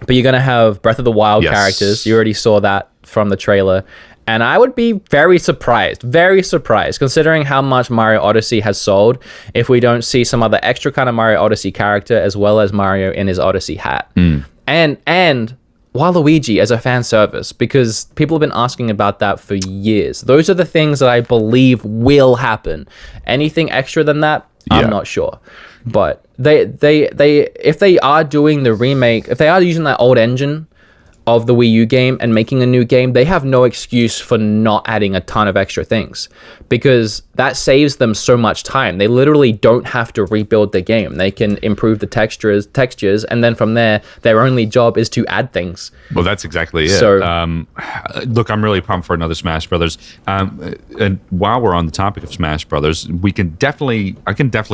[SPEAKER 2] you're going to have Breath of the Wild characters. You already saw that from the trailer. And I would be very surprised, considering how much Mario Odyssey has sold, if we don't see some other extra kind of Mario Odyssey character, as well as Mario in his Odyssey hat. And Waluigi as a fan service, because people have been asking about that for years. Those are the things that I believe will happen. Anything extra than that, I'm not sure. But they if they are doing the remake, if they are using that old engine of the Wii U game and making a new game, they have no excuse for not adding a ton of extra things, because that saves them so much time. They literally don't have to rebuild the game. They can improve the textures, and then from there, their only job is to add things.
[SPEAKER 1] Well, that's exactly it. So, look, I'm really pumped for another Smash Brothers. And while we're on the topic of Smash Brothers, I can definitely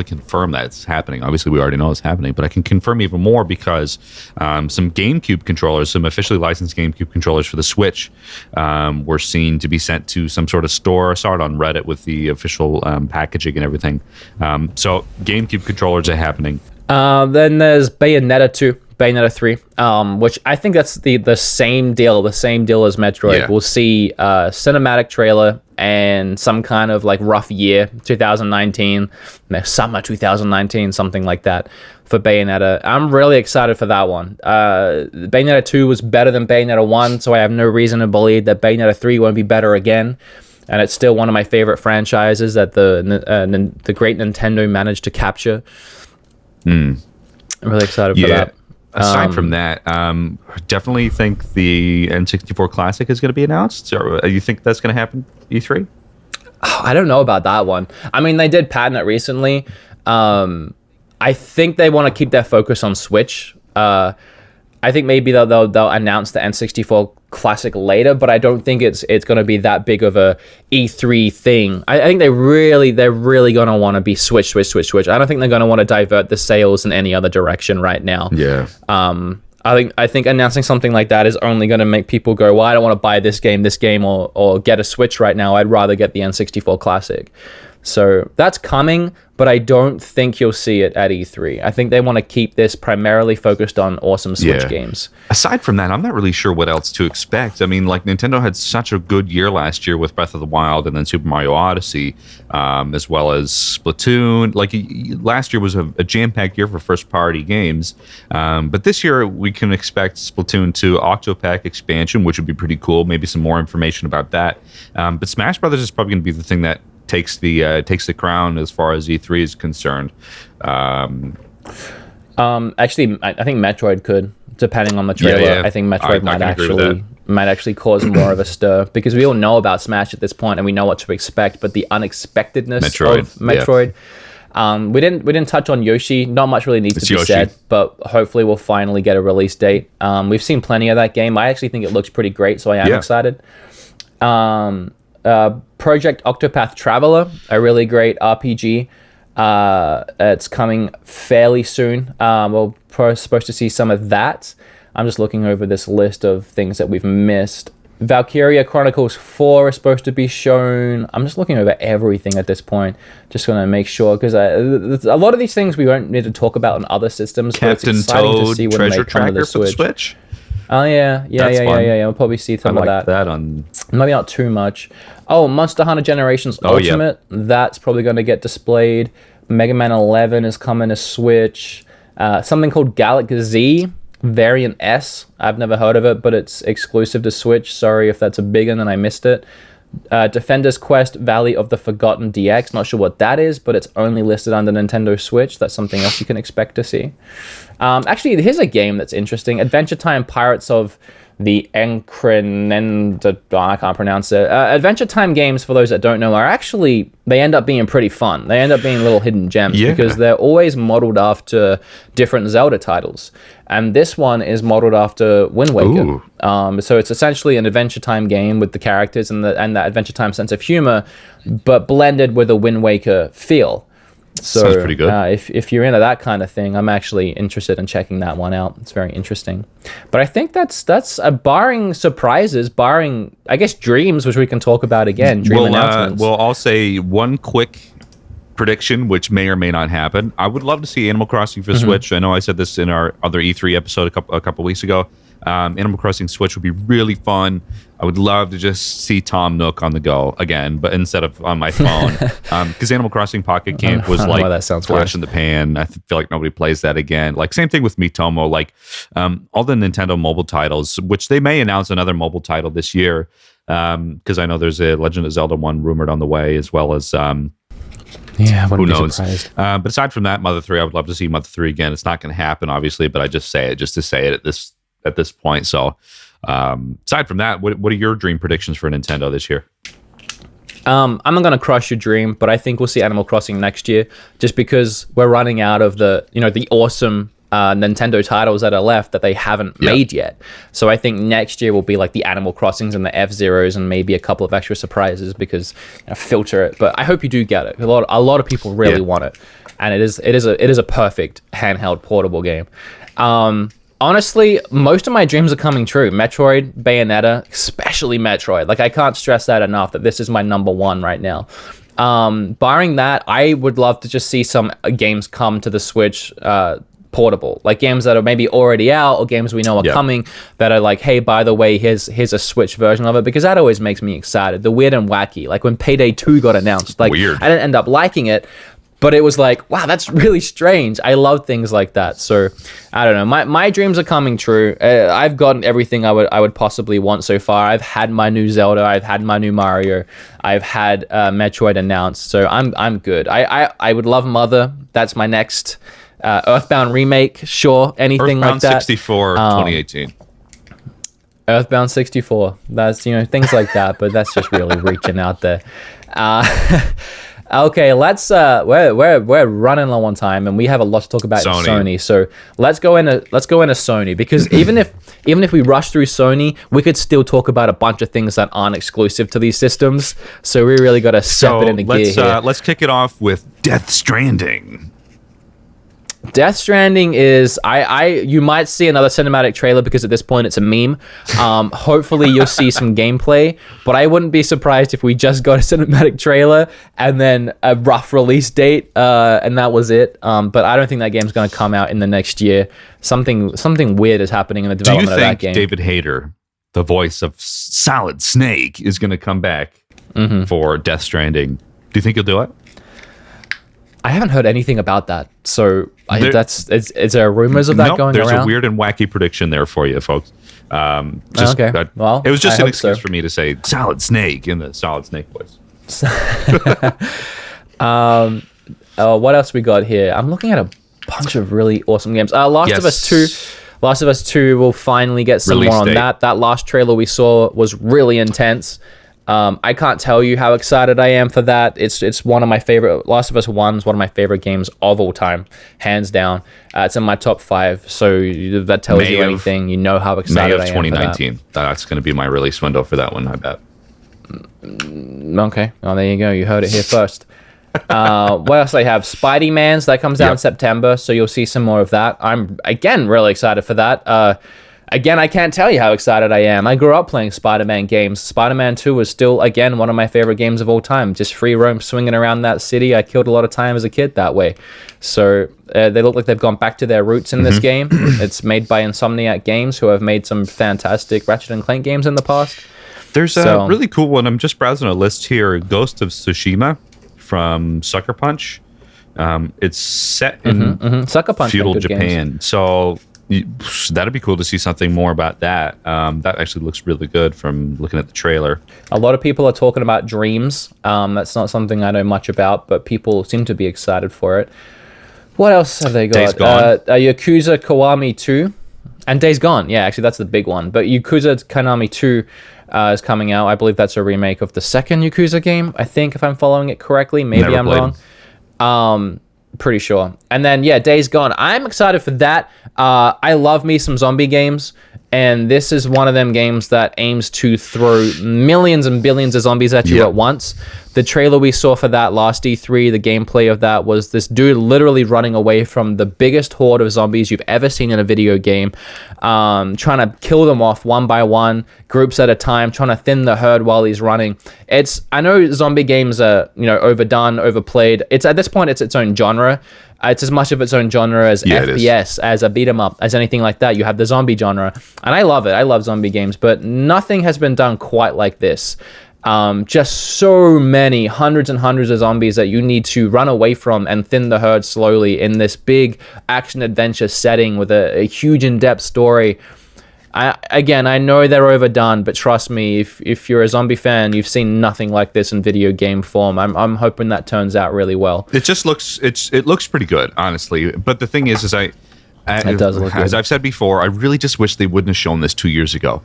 [SPEAKER 1] confirm that it's happening. Obviously, we already know it's happening, but I can confirm even more, because some GameCube controllers, some officially licensed GameCube controllers for the Switch, were seen to be sent to some sort of store. I saw it on Reddit with the official packaging and everything. So GameCube controllers are happening.
[SPEAKER 2] Then there's Bayonetta 2. Bayonetta 3, which I think that's the same deal as Metroid.
[SPEAKER 1] Yeah.
[SPEAKER 2] We'll see a cinematic trailer and some kind of like rough year, 2019, summer 2019, something like that for Bayonetta. I'm really excited for that one. Bayonetta 2 was better than Bayonetta 1, so I have no reason to believe that Bayonetta 3 won't be better again. And it's still one of my favorite franchises that the great Nintendo managed to capture. I'm really excited for that.
[SPEAKER 1] Aside from that, definitely think the N64 Classic is going to be announced. Or you think that's going to happen E3?
[SPEAKER 2] I don't know about that one. I mean, they did patent it recently. I think they want to keep their focus on Switch. I think maybe they'll announce the N64 Classic later, but I don't think it's going to be that big of a E3 thing. I think they're really going to want to be Switch. I don't think they're going to want to divert the sales in any other direction right now.
[SPEAKER 1] Yeah.
[SPEAKER 2] I think announcing something like that is only going to make people go, well, I don't want to buy this game, or get a Switch right now. I'd rather get the N64 Classic. So that's coming, but I don't think you'll see it at E3. I think they want to keep this primarily focused on awesome Switch games. Aside
[SPEAKER 1] from that, I'm not really sure what else to expect. I mean, like, Nintendo had such a good year last year with Breath of the Wild and then Super Mario Odyssey, as well as Splatoon. Like, last year was a jam-packed year for first-party games. But this year, we can expect Splatoon 2 Octopack expansion, which would be pretty cool. Maybe some more information about that. But Smash Brothers is probably going to be the thing that takes the crown as far as E3 is concerned.
[SPEAKER 2] Actually, I think Metroid could, depending on the trailer.
[SPEAKER 1] Yeah.
[SPEAKER 2] I think Metroid might actually cause more of a stir, because we all know about Smash at this point and we know what to expect, but the unexpectedness of Metroid. We didn't touch on Yoshi. Not much really needs to be said, but hopefully we'll finally get a release date. We've seen plenty of that game. I actually think it looks pretty great, so I am excited. Project Octopath Traveler, a really great RPG. It's coming fairly soon. We're supposed to see some of that. I'm just looking over this list of things that we've missed. Valkyria Chronicles 4 is supposed to be shown. I'm just looking over everything at this point. Just going to make sure, because a lot of these things we won't need to talk about on other systems.
[SPEAKER 1] Captain Toad Treasure Tracker for the Switch.
[SPEAKER 2] Oh yeah. We'll probably see some of that. Maybe not too much. Oh, Monster Hunter Generations Ultimate. Yeah. That's probably going to get displayed. Mega Man 11 is coming to Switch. Something called Galaxy Variant S. I've never heard of it, but it's exclusive to Switch. Sorry if that's a big one and I missed it. Defender's Quest Valley of the Forgotten DX. Not sure what that is, but it's only listed under Nintendo Switch. That's something else you can expect to see. Actually, here's a game that's interesting. Adventure Time Pirates of the Encrenenda, I can't pronounce it. Adventure Time games, for those that don't know, are actually, they end up being pretty fun. They end up being little hidden gems because they're always modeled after different Zelda titles. And this one is modeled after Wind Waker. So it's essentially an Adventure Time game with the characters and that Adventure Time sense of humor, but blended with a Wind Waker feel. So,
[SPEAKER 1] sounds pretty good.
[SPEAKER 2] If you're into that kind of thing, I'm actually interested in checking that one out. It's very interesting. But I think that's barring surprises, barring, I guess, dreams, which we can talk about again. Announcements.
[SPEAKER 1] Well, I'll say one quick prediction, which may or may not happen. I would love to see Animal Crossing for Switch. I know I said this in our other E3 episode a couple weeks ago. Animal Crossing Switch would be really fun. I would love to just see Tom Nook on the go again, but instead of on my phone. Because Animal Crossing Pocket Camp was like flash in the pan. I feel like nobody plays that again. Like, same thing with Miitomo. Like, all the Nintendo mobile titles, which they may announce another mobile title this year, because I know there's a Legend of Zelda one rumored on the way, as well as who knows? But aside from that, Mother 3, I would love to see Mother 3 again. It's not going to happen, obviously, but I just say it just to say it at this point. So aside from that, what are your dream predictions for Nintendo this year?
[SPEAKER 2] I'm not going to crush your dream, but I think we'll see Animal Crossing next year, just because we're running out of the awesome Nintendo titles that are left that they haven't made yet. So I think next year will be like the Animal Crossings and the F-Zeros and maybe a couple of extra surprises, because filter it. But I hope you do get it. A lot of people really want it, and it is a perfect handheld portable game. Honestly, most of my dreams are coming true. Metroid, Bayonetta, especially Metroid. Like, I can't stress that enough, that this is my number one right now. Barring that, I would love to just see some games come to the Switch portable, like games that are maybe already out or games we know are coming that are like, hey, by the way, here's a Switch version of it, because that always makes me excited. The weird and wacky, like when Payday 2 got announced, like
[SPEAKER 1] Weird.
[SPEAKER 2] I didn't end up liking it, but it was like, wow, that's really strange. I love things like that. So I don't know. My dreams are coming true. I've gotten everything I would possibly want so far. I've had my new Zelda. I've had my new Mario. I've had Metroid announced. So I'm good. I would love Mother. That's my next Earthbound remake. Sure, anything
[SPEAKER 1] Earthbound
[SPEAKER 2] like that.
[SPEAKER 1] 64, 2018.
[SPEAKER 2] Earthbound 64. That's, things like that. But that's just really reaching out there. Okay, let's we're running low on time, and we have a lot to talk about in Sony. So let's go into Sony, because even if we rush through Sony, we could still talk about a bunch of things that aren't exclusive to these systems. So we really got to step it into gear here.
[SPEAKER 1] Let's kick it off with Death Stranding.
[SPEAKER 2] Death Stranding is you might see another cinematic trailer, because at this point it's a meme. Hopefully you'll see some gameplay, but I wouldn't be surprised if we just got a cinematic trailer and then a rough release date, and that was it. But I don't think that game's going to come out in the next year. Something weird is happening in the development of that game.
[SPEAKER 1] Do you think David Hayter, the voice of Solid Snake, is going to come back for Death Stranding? Do you think he'll do it?
[SPEAKER 2] I haven't heard anything about that, so is there rumors of that going around?
[SPEAKER 1] There's a weird and wacky prediction there for you, folks.
[SPEAKER 2] Okay, well,
[SPEAKER 1] it was just an excuse for me to say Solid Snake in the Solid Snake voice.
[SPEAKER 2] What else we got here? I'm looking at a bunch of really awesome games. Last of Us 2 will finally get some more on that. That last trailer we saw was really intense. I can't tell you how excited I am for that. It's one of my favorite. Last of Us 1 is one of my favorite games of all time, hands down. It's in my top 5. So that tells you anything. You know how excited I am for that. May of 2019.
[SPEAKER 1] That's going to be my release window for that one, I bet.
[SPEAKER 2] Okay. Oh, there you go. You heard it here first. What else do I have? Spidey-Man's, that comes out in September, so you'll see some more of that. I'm, again, really excited for that. Again, I can't tell you how excited I am. I grew up playing Spider-Man games. Spider-Man 2 was still, again, one of my favorite games of all time. Just free roam, swinging around that city. I killed a lot of time as a kid that way. So they look like they've gone back to their roots in this game. It's made by Insomniac Games, who have made some fantastic Ratchet & Clank games in the past.
[SPEAKER 1] There's a really cool one. I'm just browsing a list here. Ghost of Tsushima from Sucker Punch. It's set in
[SPEAKER 2] Sucker Punch
[SPEAKER 1] feudal Japan.
[SPEAKER 2] Games.
[SPEAKER 1] So that'd be cool to see something more about that. That actually looks really good from looking at the trailer.
[SPEAKER 2] A lot of people are talking about Dreams. That's not something I know much about, but people seem to be excited for it. What else have they got?
[SPEAKER 1] Days Gone.
[SPEAKER 2] Yakuza Kiwami 2. And Days Gone. Yeah, actually, that's the big one. But Yakuza Kiwami 2 is coming out. I believe that's a remake of the second Yakuza game, I think, if I'm following it correctly. Maybe I'm wrong. Pretty sure. And then, Days Gone. I'm excited for that. I love me some zombie games, and this is one of them games that aims to throw millions and billions of zombies at you at once. The trailer we saw for that last E3, the gameplay of that was this dude literally running away from the biggest horde of zombies you've ever seen in a video game, trying to kill them off one by one, groups at a time, trying to thin the herd while he's running. I know zombie games are, overdone, overplayed. At this point, it's its own genre. It's as much of its own genre as FPS, as a beat 'em up, as anything like that. You have the zombie genre, and I love it. I love zombie games, but nothing has been done quite like this. Just so many, hundreds and hundreds of zombies that you need to run away from and thin the herd slowly in this big action-adventure setting with a huge in-depth story. I know they're overdone, but trust me, if you're a zombie fan, you've seen nothing like this in video game form. I'm hoping that turns out really well.
[SPEAKER 1] It just looks pretty good, honestly. But the thing is it does look good. As I've said before, I really just wish they wouldn't have shown this 2 years ago.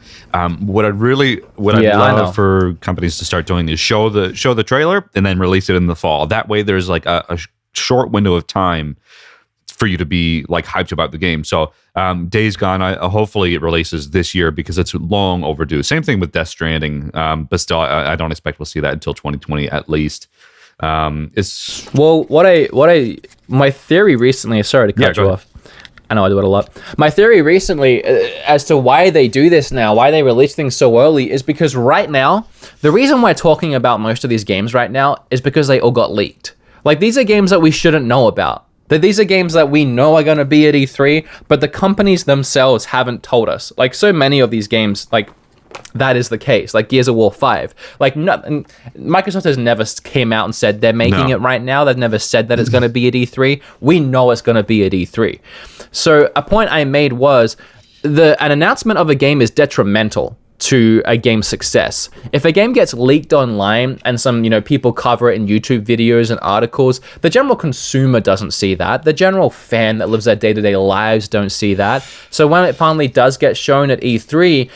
[SPEAKER 1] What I'd love for companies to start doing is show the trailer and then release it in the fall. That way, there's like a short window of time for you to be like hyped about the game. So Days Gone, hopefully it releases this year because it's long overdue. Same thing with Death Stranding, but still I don't expect we'll see that until 2020 at least. My
[SPEAKER 2] theory recently, sorry to cut you off. I know I do it a lot. My theory recently as to why they do this now, why they release things so early, is because right now, the reason we're talking about most of these games right now is because they all got leaked. Like, these are games that we shouldn't know about. That these are games that we know are going to be at E3, but the companies themselves haven't told us. Like, so many of these games, like, that is the case. Like Gears of War 5. Like, Microsoft has never came out and said they're making it right now. They've never said that it's going to be at E3. We know it's going to be at E3. So a point I made was an announcement of a game is detrimental to a game's success. If a game gets leaked online and some, people cover it in YouTube videos and articles, the general consumer doesn't see that. The general fan that lives their day-to-day lives don't see that. So when it finally does get shown at E3,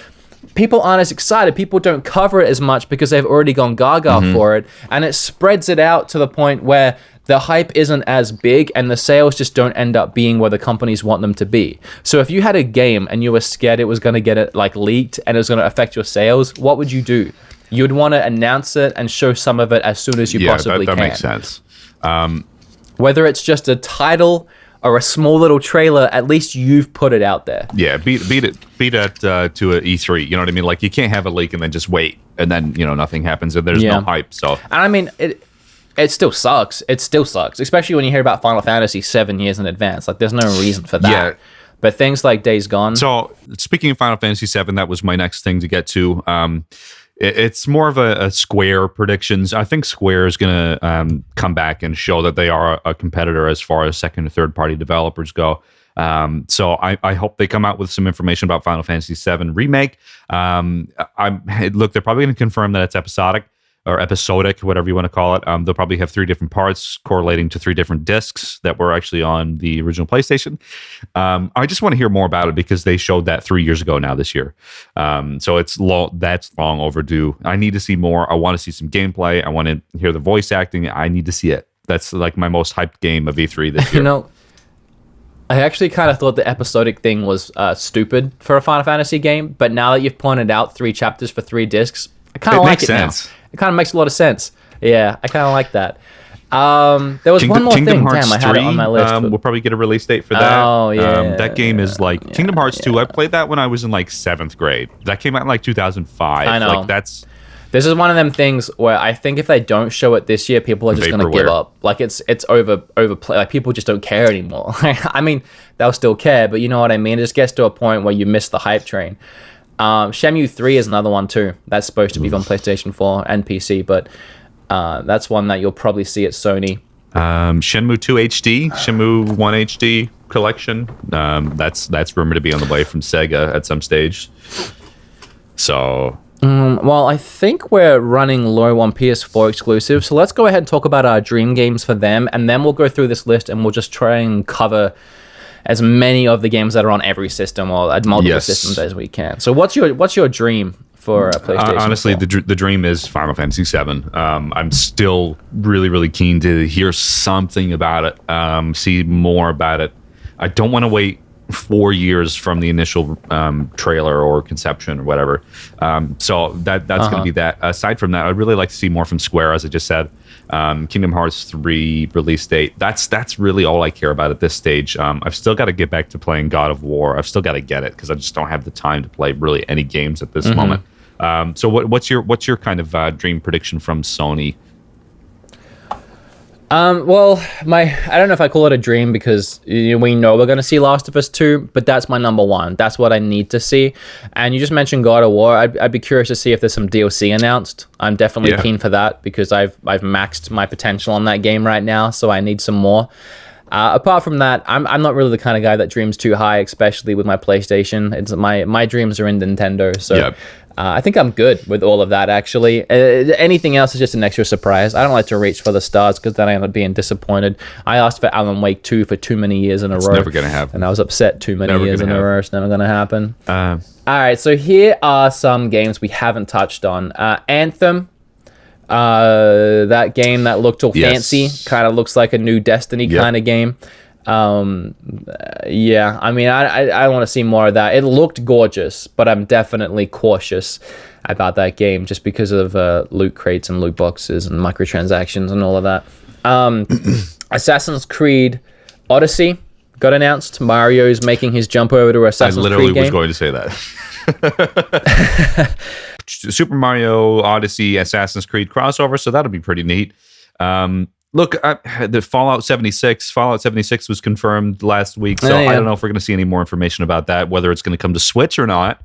[SPEAKER 2] people aren't as excited. People don't cover it as much because they've already gone gaga for it. And it spreads it out to the point where the hype isn't as big and the sales just don't end up being where the companies want them to be. So if you had a game and you were scared it was going to get it like leaked and it was going to affect your sales, what would you do? You'd want to announce it and show some of it as soon as you possibly can.
[SPEAKER 1] Yeah, that makes sense.
[SPEAKER 2] Whether it's just a title or a small little trailer, at least you've put it out there.
[SPEAKER 1] Yeah, beat it to an E3. You know what I mean? Like, you can't have a leak and then just wait and then nothing happens and there's no hype. So,
[SPEAKER 2] and I mean it still sucks. It still sucks, especially when you hear about Final Fantasy 7 years in advance. Like, there's no reason for that. Yeah. But things like Days Gone.
[SPEAKER 1] So, speaking of Final Fantasy 7, that was my next thing to get to. It's more of a Square predictions. I think Square is going to come back and show that they are a competitor as far as second and third party developers go. So I hope they come out with some information about Final Fantasy 7 Remake. Look, they're probably going to confirm that it's episodic, whatever you want to call it. They'll probably have 3 different parts correlating to 3 different discs that were actually on the original PlayStation. I just want to hear more about it because they showed that 3 years ago now this year. So that's long overdue. I need to see more. I want to see some gameplay. I want to hear the voice acting. I need to see it. That's like my most hyped game of E3 this year.
[SPEAKER 2] I actually kind of thought the episodic thing was stupid for a Final Fantasy game, but now that you've pointed out 3 chapters for 3 discs, I kind of like it now. It kind of makes a lot of sense. Yeah, I kind of like that. There was one more
[SPEAKER 1] Kingdom
[SPEAKER 2] thing.
[SPEAKER 1] Hearts
[SPEAKER 2] Damn, I had it on my list.
[SPEAKER 1] We'll probably get a release date for that.
[SPEAKER 2] Oh, yeah.
[SPEAKER 1] That game is like Kingdom Hearts 2. I played that when I was in like 7th grade. That came out in like 2005.
[SPEAKER 2] I know.
[SPEAKER 1] Like,
[SPEAKER 2] this is one of them things where I think if they don't show it this year, people are just going to give up. Like, it's overplay. Like, people just don't care anymore. I mean, they'll still care, but you know what I mean? It just gets to a point where you miss the hype train. Shenmue 3 is another one too. That's supposed to be on PlayStation 4 and PC, but that's one that you'll probably see at Sony.
[SPEAKER 1] Shenmue 2 HD, Shenmue 1 HD collection. That's rumored to be on the way from Sega at some stage. So,
[SPEAKER 2] well, I think we're running low on PS4 exclusives, so let's go ahead and talk about our dream games for them, and then we'll go through this list and we'll just try and cover as many of the games that are on every system or at multiple systems as we can. So what's your dream for a PlayStation?
[SPEAKER 1] Honestly, the dream is Final Fantasy 7. I'm still really, really keen to hear something about it, see more about it. I don't want to wait 4 years from the initial trailer or conception or whatever. So that's going to be that. Aside from that, I'd really like to see more from Square, as I just said. Kingdom Hearts 3 release date. That's really all I care about at this stage. I've still got to get back to playing God of War. I've still got to get it because I just don't have the time to play really any games at this moment. So what's your kind of dream prediction from Sony?
[SPEAKER 2] Well, I don't know if I call it a dream because we know we're going to see Last of Us 2, but that's my number one. That's what I need to see. And you just mentioned God of War. I'd be curious to see if there's some DLC announced. I'm definitely keen for that because I've maxed my potential on that game right now, so I need some more. Apart from that, I'm not really the kind of guy that dreams too high, especially with my PlayStation. It's my dreams are in Nintendo, so I think I'm good with all of that, actually. Anything else is just an extra surprise. I don't like to reach for the stars because then I end up being disappointed. I asked for Alan Wake 2 for too many years in a row.
[SPEAKER 1] It's never going to happen.
[SPEAKER 2] And I was upset too many years in a row. It's never going to happen. All right, so here are some games we haven't touched on. Anthem. That game that looked all fancy, kind of looks like a new Destiny kind of game. I mean, I want to see more of that. It looked gorgeous, but I'm definitely cautious about that game just because of loot crates and loot boxes and microtransactions and all of that. Assassin's Creed Odyssey got announced. Mario's making his jump over to Assassin's Creed game. I literally was
[SPEAKER 1] going to say that. Super Mario Odyssey Assassin's Creed crossover, so that'll be pretty neat. Look, the Fallout 76 was confirmed last week, so
[SPEAKER 2] Yeah.
[SPEAKER 1] I don't know if we're going to see any more information about that, whether it's going to come to Switch or not.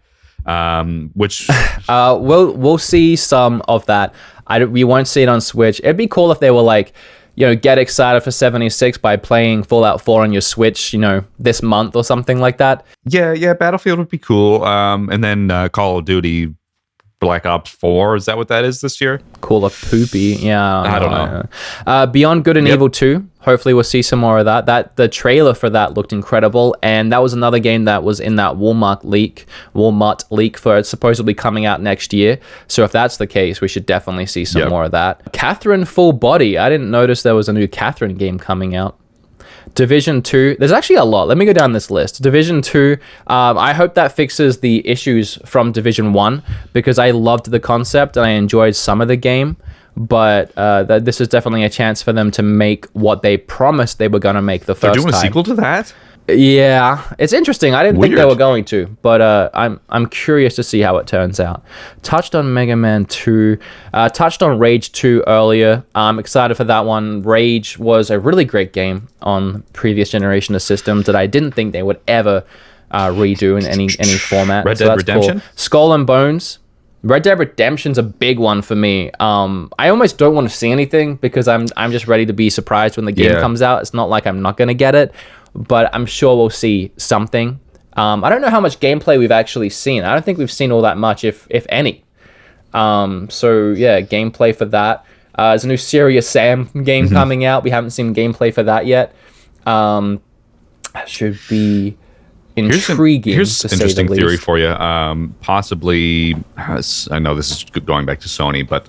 [SPEAKER 1] Which
[SPEAKER 2] we'll see some of that. We won't see it on Switch. It'd be cool if they were like, get excited for 76 by playing Fallout 4 on your Switch, this month or something like that.
[SPEAKER 1] Yeah, Battlefield would be cool. And then Call of Duty Black Ops 4, is that what that is this year?
[SPEAKER 2] Call of Poopy, yeah.
[SPEAKER 1] I don't know.
[SPEAKER 2] Beyond Good and Evil 2, hopefully we'll see some more of that. The trailer for that looked incredible, and that was another game that was in that Walmart leak for it supposedly coming out next year. So if that's the case, we should definitely see some more of that. Catherine Full Body, I didn't notice there was a new Catherine game coming out. Division 2, there's actually a lot. Let me go down this list. Division 2, I hope that fixes the issues from Division 1, because I loved the concept and I enjoyed some of the game, but this is definitely a chance for them to make what they promised they were going to make the first time.
[SPEAKER 1] They're doing a sequel to that?
[SPEAKER 2] Yeah, it's interesting. I didn't think they were going to, but I'm curious to see how it turns out. Touched on Mega Man 2, touched on Rage 2 earlier. I'm excited for that one. Rage was a really great game on previous generation of systems that I didn't think they would ever redo in any format.
[SPEAKER 1] Red Dead Redemption?
[SPEAKER 2] Cool. Skull and Bones. Red Dead Redemption's a big one for me. I almost don't want to see anything because I'm just ready to be surprised when the game comes out. It's not like I'm not going to get it, but I'm sure we'll see something. I don't know how much gameplay we've actually seen. I don't think we've seen all that much, if any. So yeah, gameplay for that. There's a new Serious Sam game coming out. We haven't seen gameplay for that yet. Should be intriguing.
[SPEAKER 1] Here's
[SPEAKER 2] to
[SPEAKER 1] an interesting
[SPEAKER 2] say the
[SPEAKER 1] theory
[SPEAKER 2] least.
[SPEAKER 1] for you. Possibly, I know this is going back to Sony, but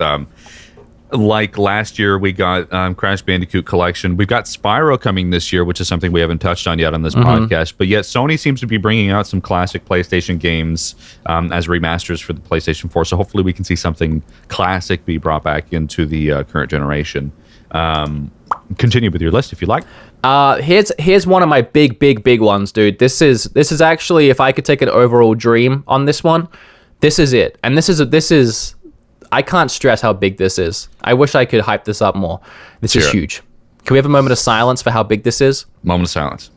[SPEAKER 1] like last year we got Crash Bandicoot Collection. We've got Spyro coming this year, which is something we haven't touched on yet on this podcast. But yet Sony seems to be bringing out some classic PlayStation games as remasters for the PlayStation 4. So hopefully we can see something classic be brought back into the current generation. Continue with your list if you like.
[SPEAKER 2] Here's one of my big ones, dude. This is actually, if I could take an overall dream on this one, this is it. And this is I can't stress how big this is. I wish I could hype this up more. This is huge. Can we have a moment of silence for how big this is?
[SPEAKER 1] Moment of silence.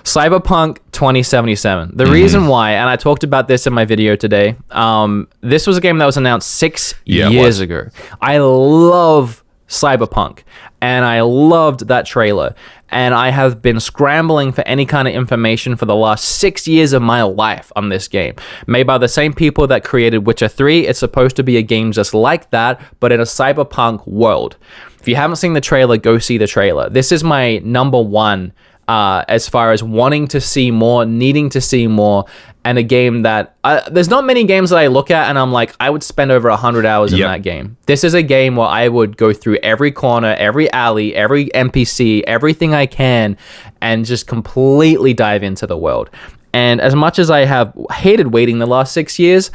[SPEAKER 2] Cyberpunk 2077. The reason why, and I talked about this in my video today, this was a game that was announced 6 years ago. I love Cyberpunk, and I loved that trailer, and I have been scrambling for any kind of information for the last 6 years of my life on this game. Made by the same people that created Witcher 3, it's supposed to be a game just like that, but in a cyberpunk world. If you haven't seen the trailer, go see the trailer. This is my number one as far as wanting to see more, needing to see more, and a game that there's not many games that I look at and I'm like, I would spend over 100 hours in that game. This is a game where I would go through every corner, every alley, every NPC, everything I can, and just completely dive into the world. And as much as I have hated waiting the last 6 years,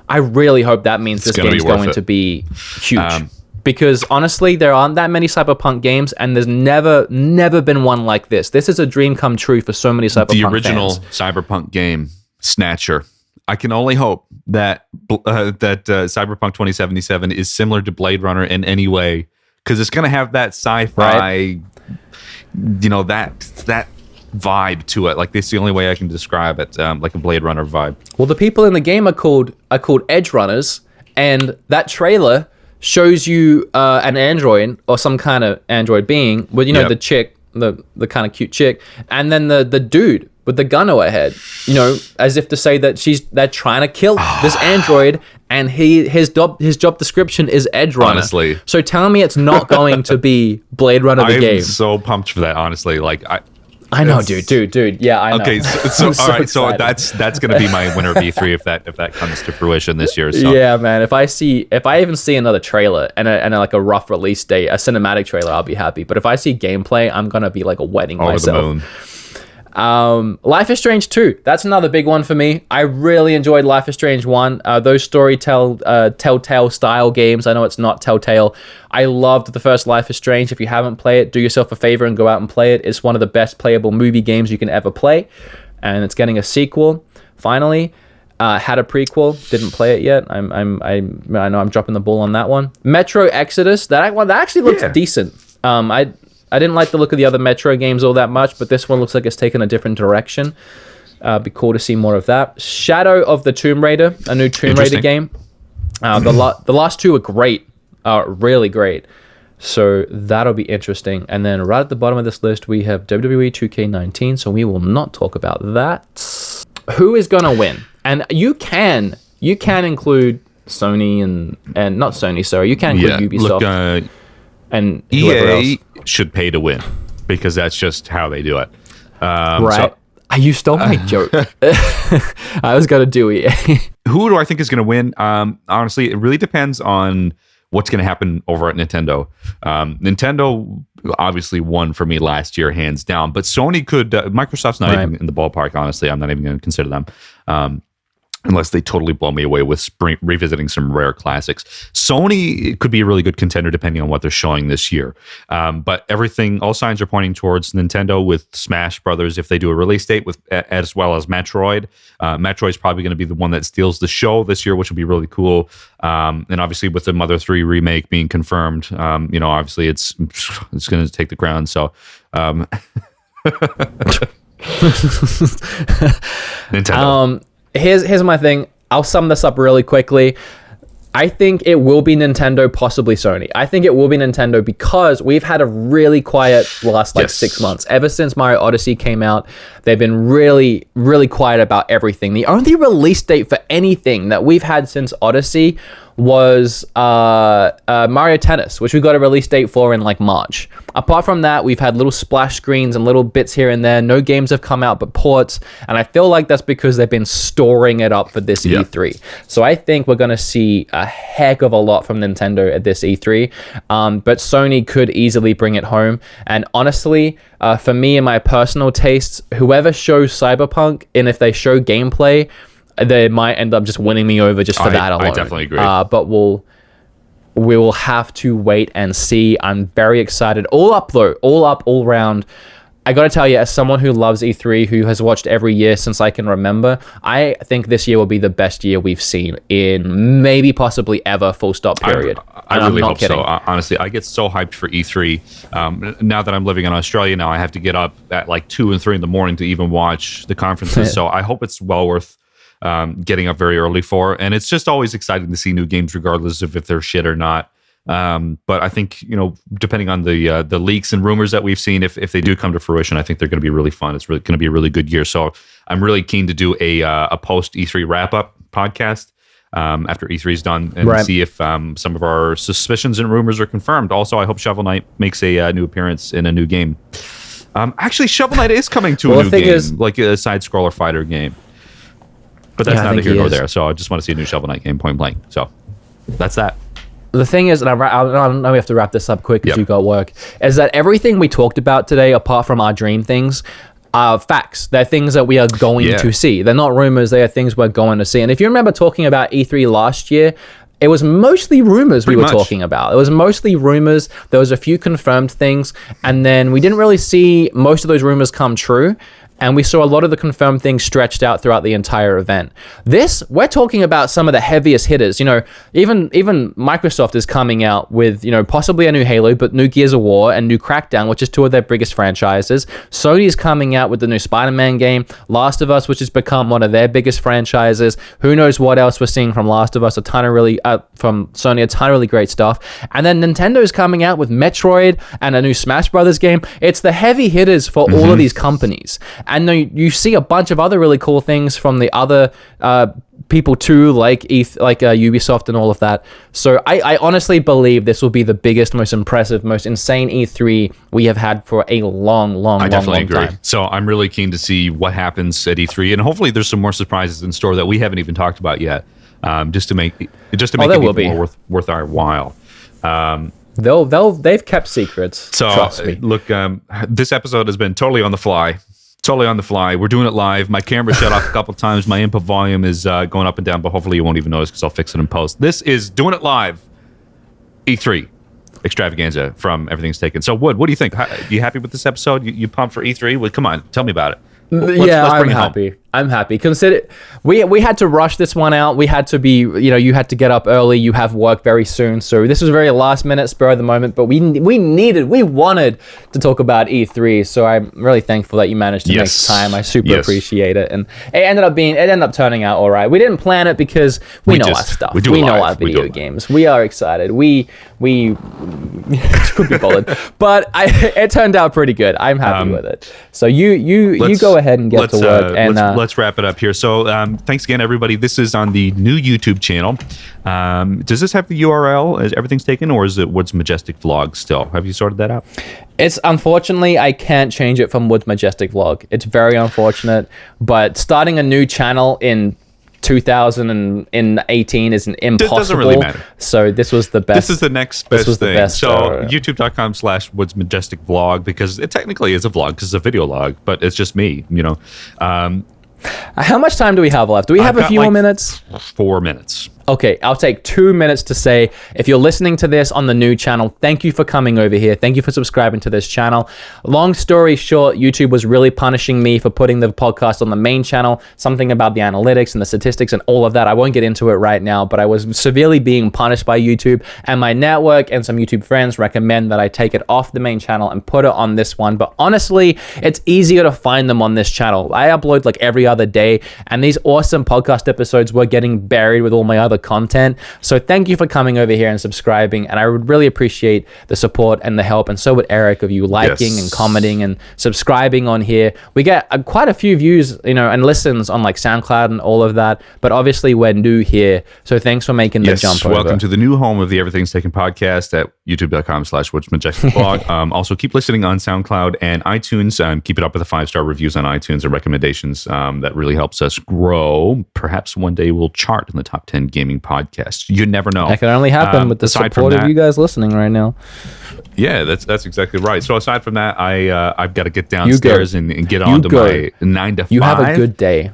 [SPEAKER 2] I really hope that means this game's going to be huge. Because honestly, there aren't that many Cyberpunk games, and there's never been one like this. This is a dream come true for so many Cyberpunk fans.
[SPEAKER 1] The original Cyberpunk game, Snatcher. I can only hope that Cyberpunk 2077 is similar to Blade Runner in any way, because it's going to have that sci-fi, that vibe to it. Like, that's the only way I can describe it, like a Blade Runner vibe.
[SPEAKER 2] Well, the people in the game are called Edge Runners, and that trailer shows you an android or some kind of android being with the chick, the kind of cute chick, and then the dude with the gun to her head, as if to say that they're trying to kill this android, and his job description is Edge Runner.
[SPEAKER 1] Honestly,
[SPEAKER 2] so tell me it's not going to be Blade Runner the game.
[SPEAKER 1] I'm so pumped for that. Honestly,
[SPEAKER 2] I know, dude. Yeah, I know.
[SPEAKER 1] Okay, so all right, so that's going to be my winner of E3 if that comes to fruition this year. So.
[SPEAKER 2] Yeah, man. If I even see another trailer and like a rough release date, a cinematic trailer, I'll be happy. But if I see gameplay, I'm gonna be like wetting myself.
[SPEAKER 1] Over the moon.
[SPEAKER 2] Life is Strange 2. That's another big one for me. I really enjoyed Life is Strange 1. Those Telltale style games. I know it's not Telltale. I loved the first Life is Strange. If you haven't played it, do yourself a favor and go out and play it. It's one of the best playable movie games you can ever play. And it's getting a sequel, finally. had a prequel, didn't play it yet. I know I'm dropping the ball on that one. Metro Exodus, that actually looks decent. I didn't like the look of the other Metro games all that much, but this one looks like it's taken a different direction. Be cool to see more of that. Shadow of the Tomb Raider, a new Tomb Raider game. The last two are great, really great. So that'll be interesting. And then right at the bottom of this list, we have WWE 2K19. So we will not talk about that. Who is gonna win? And you can include Sony and not Sony. Sorry, you can include Ubisoft.
[SPEAKER 1] Look,
[SPEAKER 2] and
[SPEAKER 1] EA should pay to win because that's just how they do it.
[SPEAKER 2] Right. You stole my joke. I was gonna do EA.
[SPEAKER 1] Who do I think is going to win? Honestly, it really depends on what's going to happen over at Nintendo. Nintendo obviously won for me last year, hands down. But Sony could. Microsoft's not even in the ballpark. Honestly, I'm not even going to consider them. Unless they totally blow me away with revisiting some rare classics. Sony could be a really good contender depending on what they're showing this year. But all signs are pointing towards Nintendo with Smash Brothers if they do a release date, as well as Metroid. Metroid's probably going to be the one that steals the show this year, which will be really cool. And obviously with the Mother 3 remake being confirmed, obviously it's going to take the crown. So Nintendo.
[SPEAKER 2] Here's my thing. I'll sum this up really quickly. I think it will be Nintendo, possibly Sony. I think it will be Nintendo because we've had a really quiet last 6 months. Ever since Mario Odyssey came out, they've been really, really quiet about everything. The only release date for anything that we've had since Odyssey was Mario Tennis, which we got a release date for in March. Apart from that, we've had little splash screens and little bits here and there. No games have come out but ports, and I feel like that's because they've been storing it up for this E3. So I think we're going to see a heck of a lot from Nintendo at this E3, but Sony could easily bring it home. And honestly, for me and my personal tastes, whoever shows Cyberpunk, and if they show gameplay, they might end up just winning me over just for that alone.
[SPEAKER 1] I definitely agree.
[SPEAKER 2] But we will have to wait and see. I'm very excited. All up, all round. I got to tell you, as someone who loves E3, who has watched every year since I can remember, I think this year will be the best year we've seen in maybe possibly ever, full stop, period.
[SPEAKER 1] I really hope so. Honestly, I get so hyped for E3. Now that I'm living in Australia now, I have to get up at 2 and 3 in the morning to even watch the conferences. So I hope it's well worth getting up very early for. And it's just always exciting to see new games, regardless of if they're shit or not. But I think, depending on the leaks and rumors that we've seen, if they do come to fruition, I think they're going to be really fun. It's really going to be a really good year. So I'm really keen to do a post E3 wrap up podcast after E3 is done and see if some of our suspicions and rumors are confirmed. Also, I hope Shovel Knight makes a new appearance in a new game. Actually, Shovel Knight is coming to a new game, like a side scroller fighter game. But that's neither here nor there. So I just want to see a new Shovel Knight game, point blank. So that's that.
[SPEAKER 2] The thing is, and I know we have to wrap this up quick because you got work, is that everything we talked about today, apart from our dream things, are facts. They're things that we are going to see. They're not rumors. They are things we're going to see. And if you remember talking about E3 last year, it was mostly rumors we were talking about. It was mostly rumors. There was a few confirmed things. And then we didn't really see most of those rumors come true. And we saw a lot of the confirmed things stretched out throughout the entire event. We're talking about some of the heaviest hitters. Even Microsoft is coming out with, possibly a new Halo, but new Gears of War and new Crackdown, which is two of their biggest franchises. Sony's coming out with the new Spider-Man game, Last of Us, which has become one of their biggest franchises. Who knows what else we're seeing from Last of Us? From Sony, a ton of really great stuff. And then Nintendo's coming out with Metroid and a new Smash Brothers game. It's the heavy hitters for all of these companies. And then you see a bunch of other really cool things from the other people too, like Ubisoft and all of that. So I honestly believe this will be the biggest, most impressive, most insane E3 we have had for a long time.
[SPEAKER 1] So I'm really keen to see what happens at E3, and hopefully there's some more surprises in store that we haven't even talked about yet, just to make it even more worth our while.
[SPEAKER 2] They've kept secrets.
[SPEAKER 1] So
[SPEAKER 2] trust me.
[SPEAKER 1] Look, this episode has been totally on the fly. We're doing it live. My camera shut off a couple times. My input volume is going up and down, but hopefully you won't even notice because I'll fix it in post. This is Doing It Live E3 extravaganza from Everything's Taken. So, Wood, what do you think? You happy with this episode? You pumped for E3? Well, come on, tell me about it.
[SPEAKER 2] I'm happy. I'm happy. Consider we had to rush this one out. We had to be, you had to get up early. You have work very soon, so this was very last minute, spur of the moment. But we wanted to talk about E3. So I'm really thankful that you managed to make time. I super appreciate it, and it ended up turning out all right. We didn't plan it because we know our stuff. We know our video games. We are excited. We could be bothered, but it turned out pretty good. I'm happy with it. So you go ahead and get to work, and
[SPEAKER 1] let's wrap it up here. So thanks again, everybody. This is on the new YouTube channel. Does this have the URL? Is everything's taken, or is it Woods Majestic Vlog still? Have you sorted that out?
[SPEAKER 2] It's unfortunately I can't change it from Woods Majestic Vlog. It's very unfortunate, but starting a new channel in 2018 is an impossible. It doesn't really matter. So this was the best.
[SPEAKER 1] This is the next best thing. So youtube.com/Woods Majestic Vlog, because it technically is a vlog because it's a video log, but it's just me,
[SPEAKER 2] How much time do we have left? Do we have a few more minutes?
[SPEAKER 1] 4 minutes.
[SPEAKER 2] Okay, I'll take 2 minutes to say, if you're listening to this on the new channel, thank you for coming over here. Thank you for subscribing to this channel. Long story short, YouTube was really punishing me for putting the podcast on the main channel, something about the analytics and the statistics and all of that. I won't get into it right now, but I was severely being punished by YouTube, and my network and some YouTube friends recommend that I take it off the main channel and put it on this one. But honestly, it's easier to find them on this channel. I upload like every other day, and these awesome podcast episodes were getting buried with all my other content. So thank you for coming over here and subscribing, and I would really appreciate the support and the help, and so would Eric, of you liking and commenting and subscribing on here. We get quite a few views, and listens on like SoundCloud and all of that, but obviously we're new here, so thanks for making the jump over.
[SPEAKER 1] Welcome to the new home of the Everything's Taken podcast at youtube.com/WoodsMajesticVlog. Also keep listening on SoundCloud and iTunes. Keep it up with the 5-star reviews on iTunes and recommendations. That really helps us grow. Perhaps one day we'll chart in the top 10 gaming podcasts. You never know.
[SPEAKER 2] That can only happen with the support of you guys listening right now.
[SPEAKER 1] Yeah, that's exactly right. So aside from that, I've got to get downstairs and get on to my 9 to 5.
[SPEAKER 2] You have a good day.
[SPEAKER 1] You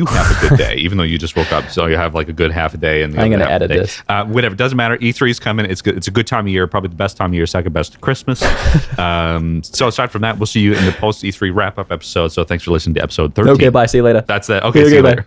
[SPEAKER 1] have a good day, even though you just woke up. So you have like a good half a day. And
[SPEAKER 2] I'm going to edit this.
[SPEAKER 1] Whatever, doesn't matter. E3 is coming. It's good. It's a good time of year. Probably the best time of year. Second best to Christmas. So aside from that, we'll see you in the post E3 wrap up episode. So thanks for listening to episode 13.
[SPEAKER 2] Okay, bye. See you later.
[SPEAKER 1] That's that. Okay, see you later.